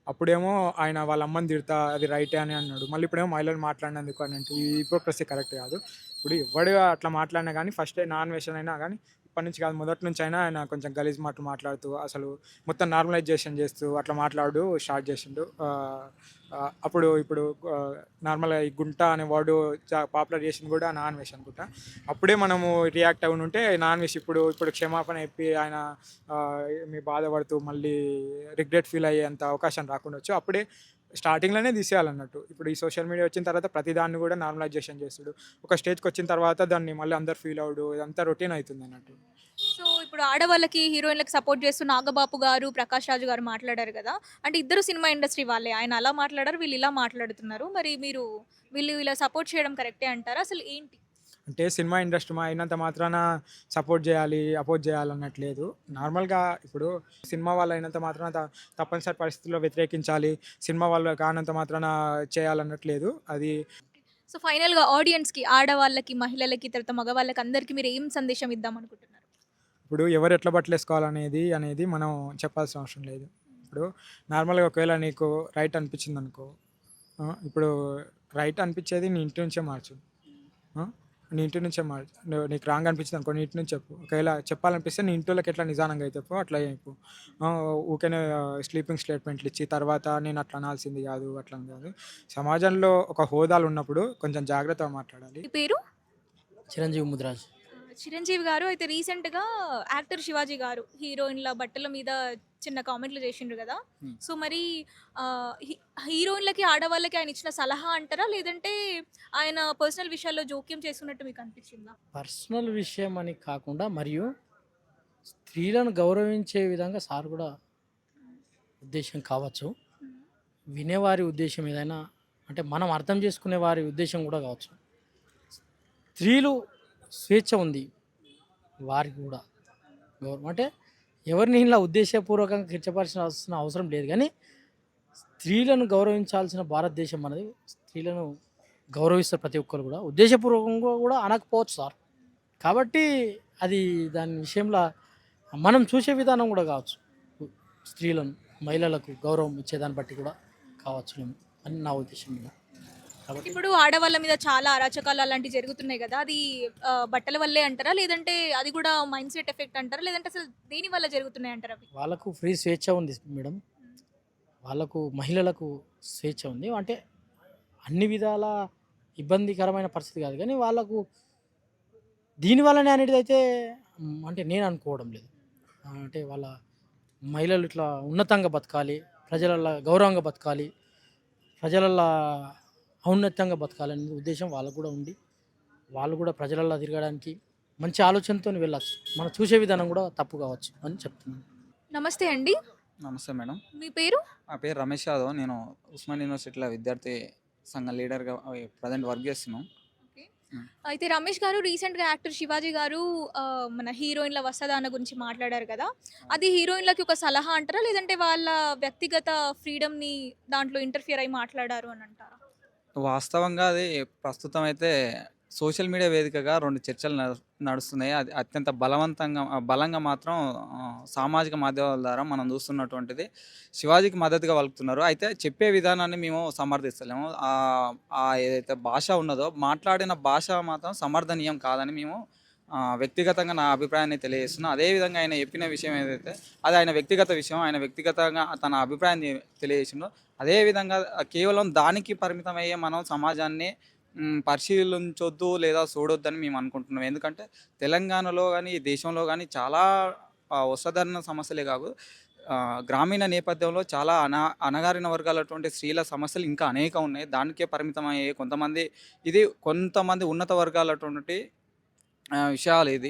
అప్పుడేమో ఆయన వాళ్ళ అమ్మని తిడతా అది రైటే అని అన్నాడు. మళ్ళీ ఇప్పుడేమో మహిళలు మాట్లాడినందుకు అని అంటే ఈ హిపోక్రసీ కరెక్ట్ కాదు. ఇప్పుడు ఎవడు అట్లా మాట్లాడినా కానీ ఫస్ట్ నాన్ వెషన్ అయినా కానీ ఇప్పటి నుంచి కాదు మొదటి నుంచి అయినా ఆయన కొంచెం గలీజ్ మాటలు మాట్లాడుతూ అసలు మొత్తం నార్మలైజేషన్ చేస్తూ అట్లా స్టార్ట్ చేసిండు. ఇప్పుడు నార్మల్గా ఈ గుంట అనే వర్డ్ పాపులర్ చేసింది కూడా నాన్ వెష్ అనుకుంటా. అప్పుడే మనము రియాక్ట్ అయి ఉంటే నాన్ వెష్ ఇప్పుడు క్షమాపణ చెప్పి ఆయన మీ బాధపడుతూ మళ్ళీ రిగ్రెట్ ఫీల్ అయ్యేంత అవకాశం రాకుండా వచ్చు. అప్పుడే స్టార్టింగ్లోనే తీసేయాలన్నట్టు. ఇప్పుడు ఈ సోషల్ మీడియా వచ్చిన తర్వాత ప్రతిదాన్ని కూడా నార్మలైజేషన్ చేస్తాడు. ఒక స్టేజ్కి వచ్చిన తర్వాత దాన్ని మళ్ళీ అందరు ఫీల్ అవడు, ఇదంతా రొటీన్ అవుతుంది అన్నట్టు. సో ఇప్పుడు ఆడవాళ్ళకి హీరోయిన్లకు సపోర్ట్ చేస్తూ నాగబాబు గారు, ప్రకాష్ రాజు గారు మాట్లాడారు కదా. అంటే ఇద్దరు సినిమా ఇండస్ట్రీ వాళ్ళే. ఆయన అలా మాట్లాడారు, వీళ్ళు ఇలా మాట్లాడుతున్నారు. మరి వీళ్ళు ఇలా సపోర్ట్ చేయడం కరెక్టే అంటారా? అసలు ఏంటి? అంటే సినిమా ఇండస్ట్రీ అయినంత మాత్రాన సపోర్ట్ చేయాలి అపోజ్ చేయాలి అన్నట్లేదు. నార్మల్గా ఇప్పుడు సినిమా వాళ్ళు అయినంత మాత్రాన తప్పనిసరి పరిస్థితుల్లో వ్యతిరేకించాలి, సినిమా వాళ్ళు కానంత మాత్రాన చేయాలన్నట్లేదు. అది సో ఫైనల్గా ఆడియన్స్కి, ఆడవాళ్ళకి, మహిళలకి, తర్వాత మగవాళ్ళకి అందరికీ మీరు ఏం సందేశం ఇద్దాం అనుకుంటున్నారు? ఇప్పుడు ఎవరు ఎట్లా బట్టలు వేసుకోవాలనేది మనం చెప్పాల్సిన అవసరం లేదు. ఇప్పుడు నార్మల్గా ఒకవేళ నీకు రైట్ అనిపించింది అనుకో, ఇప్పుడు రైట్ అనిపించేది నీ ఇంటి నుంచే మార్చు. నీ ఇంటి నుంచే మార్చు. నీకు రాంగ్ అనిపించింది అనుకో, నీ ఇంటి నుంచి చెప్పు. ఒకవేళ చెప్పాలనిపిస్తే నీ ఇంటి వాళ్ళకి ఎట్లా నిజానంగా అయితే చెప్పు, అట్లా చెప్పు. ఊరికనే స్లీపింగ్ స్టేట్మెంట్లు ఇచ్చి తర్వాత నేను అట్లా అనాల్సింది కాదు, అట్లా కాదు. సమాజంలో ఒక హోదాలు ఉన్నప్పుడు కొంచెం జాగ్రత్తగా మాట్లాడాలి. మీ పేరు? చిరంజీవి ముద్రాజ్. చిరంజీవి గారు అయితే రీసెంట్గా యాక్టర్ శివాజీ గారు హీరోయిన్ల బట్టల మీద చిన్న కామెంట్లు చేసిండ్రు కదా. సో మరి హీరోయిన్లకి, ఆడవాళ్ళకి ఆయన ఇచ్చిన సలహా అంటారా, లేదంటే ఆయన పర్సనల్ విషయాల్లో జోక్యం చేసుకున్నట్టు మీకు అనిపించిందా? పర్సనల్ విషయం అని కాకుండా మరియు స్త్రీలను గౌరవించే విధంగా సార్ కూడా ఉద్దేశం కావచ్చు, వినేవారి ఉద్దేశం ఏదైనా అంటే మనం అర్థం చేసుకునే వారి ఉద్దేశం కూడా కావచ్చు. స్త్రీలు స్వేచ్ఛ ఉంది వారికి కూడా గౌరవం, అంటే ఎవరిని ఇలా ఉద్దేశపూర్వకంగా కించపరిచిన అవసరం లేదు, కానీ స్త్రీలను గౌరవించాల్సిన భారతదేశం అనేది స్త్రీలను గౌరవిస్తారు ప్రతి ఒక్కరు కూడా, ఉద్దేశపూర్వకంగా కూడా అనకపోవచ్చు సార్. కాబట్టి అది దాని విషయంలో మనం చూసే విధానం కూడా కావచ్చు, స్త్రీలను మహిళలకు గౌరవం ఇచ్చేదాన్ని బట్టి కూడా కావచ్చు అని నా ఉద్దేశం. కాబట్టి ఇప్పుడు ఆడవాళ్ళ మీద చాలా అరాచకాలు అలాంటివి జరుగుతున్నాయి కదా, అది బట్టల వల్లే అంటారా, లేదంటే అది కూడా మైండ్ సెట్ ఎఫెక్ట్ అంటారా, లేదంటే అసలు దేని వల్ల జరుగుతున్నాయి అంటారా? వాళ్ళకు ఫ్రీ స్వేచ్ఛ ఉంది మేడం, వాళ్ళకు మహిళలకు స్వేచ్ఛ ఉంది, అంటే అన్ని విధాల ఇబ్బందికరమైన పరిస్థితి కాదు, కానీ వాళ్ళకు దీనివల్లనే అనేది అయితే అంటే నేను అనుకోవడం లేదు. అంటే వాళ్ళ మహిళలు ఇట్లా ఉన్నతంగా బతకాలి, ప్రజలల్లో గౌరవంగా బతకాలి, ప్రజలల్లో ఔన్నత్యంగా బతకాలనే ఉద్దేశం వాళ్ళకు కూడా ఉంది. వాళ్ళు కూడా ప్రజలల్లో తిరగడానికి మంచి ఆలోచనతో వెళ్ళచ్చు, మనం చూసే విధానం కూడా తప్పు కావచ్చు అని చెప్తున్నాను. నమస్తే అండి. నమస్తే మేడం. మీ పేరు? నా పేరు రమేష్ యాదవ్. నేను ఉస్మాన్ యూనివర్సిటీలో విద్యార్థి సంఘ లీడర్గా ప్రజెంట్ వర్క్ చేస్తున్నాను. అయితే రమేష్ గారు రీసెంట్గా యాక్టర్ శివాజీ గారు మన హీరోయిన్ల వస్త్రదాన గురించి మాట్లాడారు కదా, అది హీరోయిన్లకి ఒక సలహా అంటారా, లేదంటే వాళ్ళ వ్యక్తిగత ఫ్రీడమ్ని దాంట్లో ఇంటర్ఫియర్ అయి మాట్లాడారు అని అంటారా? వాస్తవంగా అది ప్రస్తుతం అయితే సోషల్ మీడియా వేదికగా 2 చర్చలు నడుస్తున్నాయి. అది అత్యంత బలంగా మాత్రం సామాజిక మాధ్యమాల ద్వారా మనం చూస్తున్నటువంటిది శివాజీకి మద్దతుగా పలుకుతున్నారు. అయితే చెప్పే విధానాన్ని మేము సమర్థిస్తలేము. ఏదైతే భాష ఉన్నదో మాట్లాడిన భాష మాత్రం సమర్థనీయం కాదని మేము వ్యక్తిగతంగా నా అభిప్రాయాన్ని తెలియజేస్తున్నాను. అదేవిధంగా ఆయన చెప్పిన విషయం ఏదైతే అది ఆయన వ్యక్తిగత విషయం, ఆయన వ్యక్తిగతంగా తన అభిప్రాయాన్ని తెలియజేసిందో అదేవిధంగా కేవలం దానికి పరిమితమయ్యే మనం సమాజాన్ని పరిశీలించొద్దు లేదా చూడొద్దని మేము అనుకుంటున్నాం. ఎందుకంటే తెలంగాణలో కానీ దేశంలో కానీ చాలా వస్త్రధారణ సమస్యలే కాదు, గ్రామీణ నేపథ్యంలో చాలా అణగారిన వర్గాలటువంటి స్త్రీల సమస్యలు ఇంకా అనేక ఉన్నాయి. దానికే పరిమితమయ్యే కొంతమంది ఉన్నత వర్గాలటువంటి విషయాలు. ఇది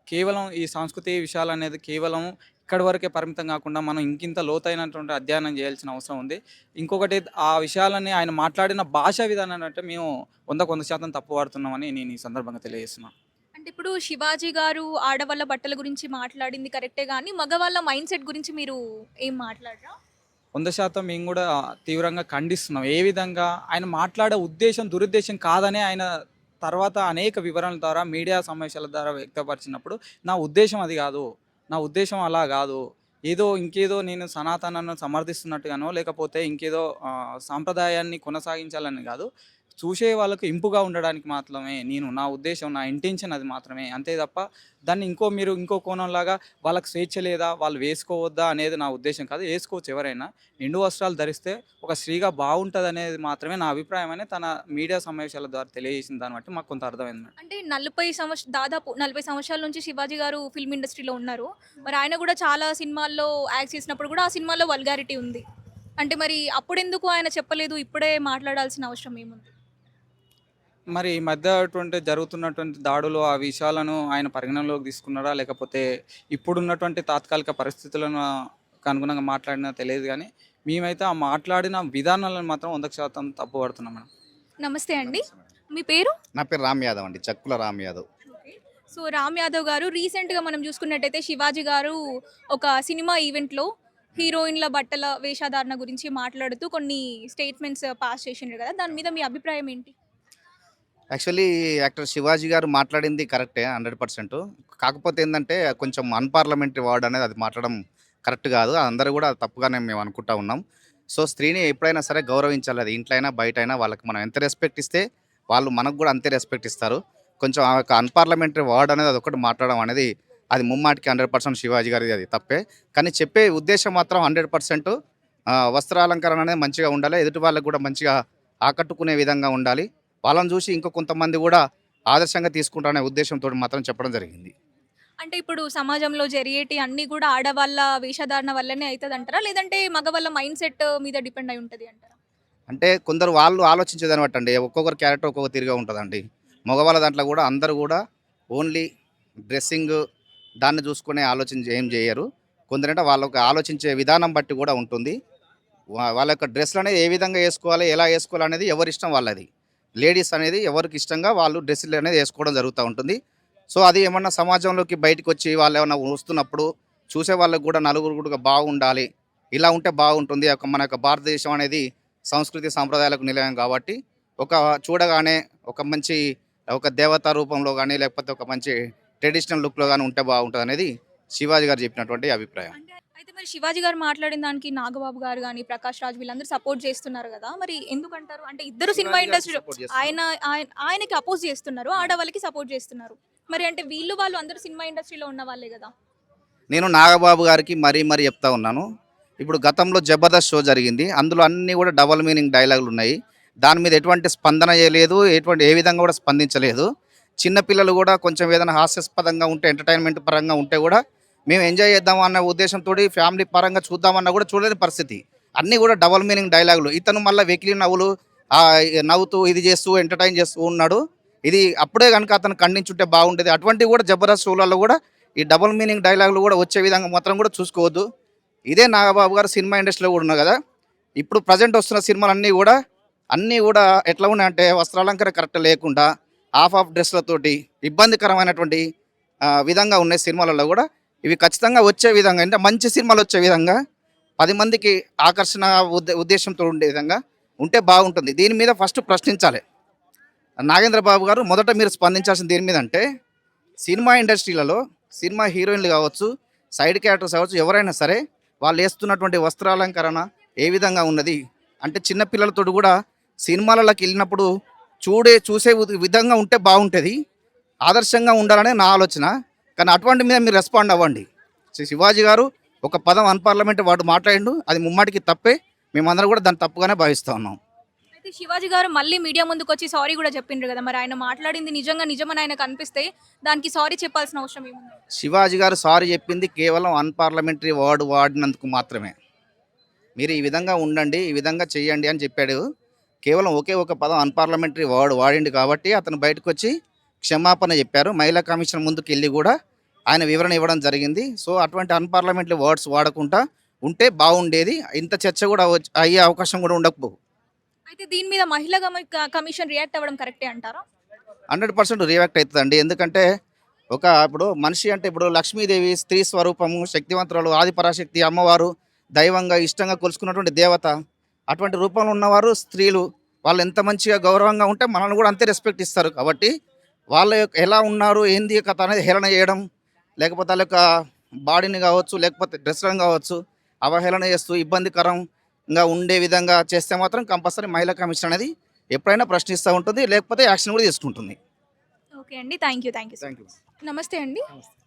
కేవలం ఈ సాంస్కృతిక విషయాలు అనేది కేవలం ఇక్కడి వరకే పరిమితం కాకుండా మనం ఇంకింత లోతైనటువంటి అధ్యయనం చేయాల్సిన అవసరం ఉంది. ఇంకొకటి, ఆ విషయాలని ఆయన మాట్లాడిన భాషా విధానాన్ని అంటే మేము 100% తప్పు పడుతున్నామని నేను ఈ సందర్భంగా తెలియజేస్తున్నాను. అంటే ఇప్పుడు శివాజీ గారు ఆడవాళ్ళ బట్టల గురించి మాట్లాడింది కరెక్టే, కానీ మగవాళ్ళ మైండ్ సెట్ గురించి మీరు ఏం మాట్లాడరా? 100% మేము కూడా తీవ్రంగా ఖండిస్తున్నాం. ఏ విధంగా ఆయన మాట్లాడే దురుద్దేశం కాదనే ఆయన తర్వాత అనేక వివరణల ద్వారా మీడియా సమావేశాల ద్వారా వ్యక్తపరిచినప్పుడు నా ఉద్దేశం అది కాదు, నా ఉద్దేశం అలా కాదు, ఇంకేదో నేను సనాతనాన్ని సమర్థిస్తున్నట్టుగానో లేకపోతే ఇంకేదో సాంప్రదాయాన్ని కొనసాగించాలని కాదు, చూసే వాళ్ళకు ఇంపుగా ఉండడానికి మాత్రమే నా ఉద్దేశం, నా ఇంటెన్షన్ అది మాత్రమే. అంతే తప్ప దాన్ని ఇంకో కోణంలాగా వాళ్ళకి స్వేచ్ఛ లేదా, వాళ్ళు వేసుకోవద్దా అనేది నా ఉద్దేశం కాదు. వేసుకోవచ్చు ఎవరైనా, నిండు వస్త్రాలు ధరిస్తే ఒక స్త్రీగా బాగుంటుంది అనేది మాత్రమే నా అభిప్రాయం అని తన మీడియా సమావేశాల ద్వారా తెలియజేసిన దాన్ని బట్టి మాకు కొంత అర్థమైంది. అంటే దాదాపు 40 సంవత్సరాల నుంచి శివాజీ గారు ఫిల్మ్ ఇండస్ట్రీలో ఉన్నారు. మరి ఆయన కూడా చాలా సినిమాల్లో యాక్ట్ చేసినప్పుడు కూడా ఆ సినిమాల్లో వల్గారిటీ ఉంది. అంటే మరి అప్పుడెందుకు ఆయన చెప్పలేదు, ఇప్పుడే మాట్లాడాల్సిన అవసరం ఏముంది? మరి ఈ మధ్య జరుగుతున్నటువంటి దాడులు ఆ విషయాలను ఆయన పరిగణనలోకి తీసుకున్నారా, లేకపోతే ఇప్పుడున్నటువంటి తాత్కాలిక పరిస్థితులను అనుగుణంగా మాట్లాడినా తెలియదు, కానీ మేమైతే ఆ మాట్లాడిన విధానాలను మాత్రం 100% తప్పు పడుతున్నాం మేడం. నమస్తే అండి. మీ పేరు? నా పేరు రామ్ యాదవ్ అండి, చక్కుల రామ్ యాదవ్. సో రామ్ యాదవ్ గారు రీసెంట్గా మనం చూసుకున్నట్టయితే శివాజీ గారు ఒక సినిమా ఈవెంట్లో హీరోయిన్ల బట్టల వేషధారణ గురించి మాట్లాడుతూ కొన్ని స్టేట్మెంట్స్ పాస్ చేసిండ్రు కదా, దాని మీద మీ అభిప్రాయం ఏంటి? యాక్చువల్లీ యాక్టర్ శివాజీ గారు మాట్లాడింది కరెక్టే 100%. కాకపోతే ఏంటంటే కొంచెం అన్పార్లమెంటరీ వర్డ్ అనేది అది మాట్లాడడం కరెక్ట్ కాదు. అందరూ కూడా తప్పుగానే మేము అనుకుంటా ఉన్నాం. సో స్త్రీని ఎప్పుడైనా సరే గౌరవించాలి, అది ఇంట్లో అయినా బయట అయినా. వాళ్ళకి మనం ఎంత రెస్పెక్ట్ ఇస్తే వాళ్ళు మనకు కూడా అంతే రెస్పెక్ట్ ఇస్తారు. కొంచెం ఆ యొక్క అన్పార్లమెంటరీ వర్డ్ అనేది అది ఒకటి మాట్లాడడం అనేది అది ముమ్మాటికి 100% శివాజీ గారిది అది తప్పే. కానీ చెప్పే ఉద్దేశం మాత్రం 100% వస్త్రాలంకరణ అనేది మంచిగా ఉండాలి, ఎదుటి వాళ్ళకు కూడా మంచిగా ఆకట్టుకునే విధంగా ఉండాలి. వాళ్ళని చూసి ఇంకో కొంతమంది కూడా ఆదర్శంగా తీసుకుంటారనే ఉద్దేశంతో మాత్రం చెప్పడం జరిగింది. అంటే ఇప్పుడు సమాజంలో జరిగేటి అన్నీ కూడా ఆడవాళ్ళ వేషధారణ వల్లనే అవుతుంది అంటారా, లేదంటే మగవాళ్ళ మైండ్ సెట్ మీద డిపెండ్ అయి ఉంటుంది అంటారా? అంటే కొందరు వాళ్ళు ఆలోచించేదాన్ని బట్టి అండి, ఒక్కొక్కరు క్యారెక్టర్ ఒక్కొక్క తీరుగా ఉంటుందండి. మగవాళ్ళ దాంట్లో కూడా అందరూ కూడా ఓన్లీ డ్రెస్సింగ్ దాన్ని చూసుకునే ఆలోచన ఏం చేయరు. కొందరంటే వాళ్ళకి ఆలోచించే విధానం బట్టి కూడా ఉంటుంది. వాళ్ళ యొక్క డ్రెస్లు అనేది ఏ విధంగా వేసుకోవాలి, ఎలా వేసుకోవాలి అనేది ఎవరిష్టం వాళ్ళది. లేడీస్ అనేది ఎవరికి ఇష్టంగా వాళ్ళు డ్రెస్సులు అనేది వేసుకోవడం జరుగుతూ ఉంటుంది. సో అది ఏమన్నా సమాజంలోకి బయటకు వచ్చి వాళ్ళు ఏమన్నా వస్తున్నప్పుడు చూసే వాళ్ళకు కూడా నలుగురు కూడా బాగుండాలి, ఇలా ఉంటే బాగుంటుంది. మన యొక్క భారతదేశం అనేది సంస్కృతి సాంప్రదాయాలకు నిలయం కాబట్టి ఒక చూడగానే ఒక మంచి ఒక దేవతా రూపంలో కానీ లేకపోతే ఒక మంచి ట్రెడిషనల్ లుక్లో కానీ ఉంటే బాగుంటుంది అనేది శివాజీ గారు చెప్పినటువంటి అభిప్రాయం. అయితే మరి శివాజీ గారు మాట్లాడిన దానికి నాగబాబు గారు కానీ ప్రకాష్ రాజ్ వీళ్ళందరూ సపోర్ట్ చేస్తున్నారు కదా, మరి ఎందుకంటారు? అంటే ఇద్దరు సినిమా ఇండస్ట్రీలో ఆయనకి అపోజ్ చేస్తున్నారు, ఆడవాళ్ళకి సపోర్ట్ చేస్తున్నారు. మరి అంటే వాళ్ళు అందరూ సినిమా ఇండస్ట్రీలో ఉన్న వాళ్ళే కదా. నేను నాగబాబు గారికి మరీ చెప్తా ఉన్నాను. ఇప్పుడు గతంలో జబర్దస్త్ షో జరిగింది, అందులో అన్నీ కూడా డబల్ మీనింగ్ డైలాగులు ఉన్నాయి. దాని మీద ఎటువంటి స్పందన చేయలేదు, ఏ విధంగా కూడా స్పందించలేదు. చిన్నపిల్లలు కూడా కొంచెం ఏదైనా హాస్యాస్పదంగా ఉంటే ఎంటర్టైన్మెంట్ పరంగా ఉంటే కూడా మేము ఎంజాయ్ చేద్దాం అన్న ఉద్దేశంతో ఫ్యామిలీ పరంగా చూద్దామన్నా కూడా చూడలేని పరిస్థితి. అన్నీ కూడా డబల్ మీనింగ్ డైలాగులు. ఇతను మళ్ళీ వెకిలి నవ్వులు నవ్వుతూ ఇది చేస్తూ ఎంటర్టైన్ చేస్తూ ఉన్నాడు. ఇది అప్పుడే కనుక అతను ఖండించుంటే బాగుండేది. అటువంటివి కూడా జబర్దస్త్ షోలలో కూడా ఈ డబల్ మీనింగ్ డైలాగులు కూడా వచ్చే విధంగా మాత్రం కూడా చూసుకోవద్దు. ఇదే నాగబాబు గారు సినిమా ఇండస్ట్రీలో కూడా ఉన్నారు కదా. ఇప్పుడు ప్రజెంట్ వస్తున్న సినిమాలు అన్నీ కూడా ఎట్లా ఉన్నాయంటే వస్త్రాలంకరణ కరెక్ట్ లేకుండా ఆఫ్ డ్రెస్లతోటి ఇబ్బందికరమైనటువంటి విధంగా ఉన్నాయి సినిమాలలో కూడా. ఇవి ఖచ్చితంగా వచ్చే విధంగా అంటే మంచి సినిమాలు వచ్చే విధంగా 10 మందికి ఆకర్షణ ఉద్దేశంతో ఉండే విధంగా ఉంటే బాగుంటుంది. దీని మీద ఫస్ట్ ప్రశ్నించాలి నాగేంద్ర బాబు గారు. మొదట మీరు స్పందించాల్సిన దీని మీద అంటే సినిమా ఇండస్ట్రీలలో సినిమా హీరోయిన్లు కావచ్చు, సైడ్ క్యారెక్టర్స్ కావచ్చు, ఎవరైనా సరే వాళ్ళు వేస్తున్నటువంటి వస్త్రాలంకరణ ఏ విధంగా ఉన్నది అంటే చిన్నపిల్లలతో కూడా సినిమాలలోకి వెళ్ళినప్పుడు చూసే విధంగా ఉంటే బాగుంటుంది, ఆదర్శంగా ఉండాలనే నా ఆలోచన. కానీ అటువంటి మీద మీరు రెస్పాండ్ అవ్వండి. శివాజీ గారు ఒక పదం అన్పార్లమెంటరీ వాడు మాట్లాడిండు, అది ముమ్మాటికి తప్పే. మేమందరం కూడా దాన్ని తప్పుగానే భావిస్తూ ఉన్నాం. అయితే శివాజీ గారు మళ్ళీ మీడియా ముందుకు వచ్చి సారీ కూడా చెప్పిండ్రు కదా, మరి ఆయన మాట్లాడింది నిజమని ఆయనకు అనిపిస్తే దానికి సారీ చెప్పాల్సిన అవసరం ఏముంది? శివాజీ గారు సారీ చెప్పింది కేవలం అన్పార్లమెంటరీ వర్డ్ వాడినందుకు మాత్రమే. మీరు ఈ విధంగా ఉండండి, ఈ విధంగా చెయ్యండి అని చెప్పాడు. కేవలం ఒకే ఒక పదం అన్పార్లమెంటరీ వర్డ్ వాడిండు కాబట్టి అతను బయటకు వచ్చి క్షమాపణ చెప్పారు. మహిళా కమిషన్ ముందుకు వెళ్ళి కూడా ఆయన వివరణ ఇవ్వడం జరిగింది. సో అటువంటి అన్పార్లమెంటరీ వర్డ్స్ వాడకుండా ఉంటే బాగుండేది. ఇంత చర్చ కూడా అయ్యే అవకాశం కూడా ఉండకపోవు. అయితే దీని మీద మహిళా కమిషన్ రియాక్ట్ అవ్వడం కరెక్టే అంటారా? 100% రియాక్ట్ అవుతుందండి. ఎందుకంటే ఇప్పుడు మనిషి అంటే ఇప్పుడు లక్ష్మీదేవి స్త్రీ స్వరూపము, శక్తివంతురాలు, ఆదిపరాశక్తి, అమ్మవారు, దైవంగా ఇష్టంగా కొలుసుకున్నటువంటి దేవత. అటువంటి రూపంలో ఉన్నవారు స్త్రీలు. వాళ్ళు ఎంత మంచిగా గౌరవంగా ఉంటే మనల్ని కూడా అంతే రెస్పెక్ట్ ఇస్తారు. కాబట్టి వాళ్ళ యొక్క ఎలా ఉన్నారు ఏంది కథ అనేది హేళన చేయడం, లేకపోతే వాళ్ళ యొక్క బాడీని కావచ్చు, లేకపోతే డ్రెస్లను కావచ్చు అవహేళన చేస్తూ ఇబ్బందికరంగా ఉండే విధంగా చేస్తే మాత్రం కంపల్సరీ మహిళా కమిషన్ అనేది ఎప్పుడైనా ప్రశ్నిస్తూ ఉంటుంది, లేకపోతే యాక్షన్ కూడా తీసుకుంటుంది. ఓకే అండి, థ్యాంక్ యూ. నమస్తే అండి,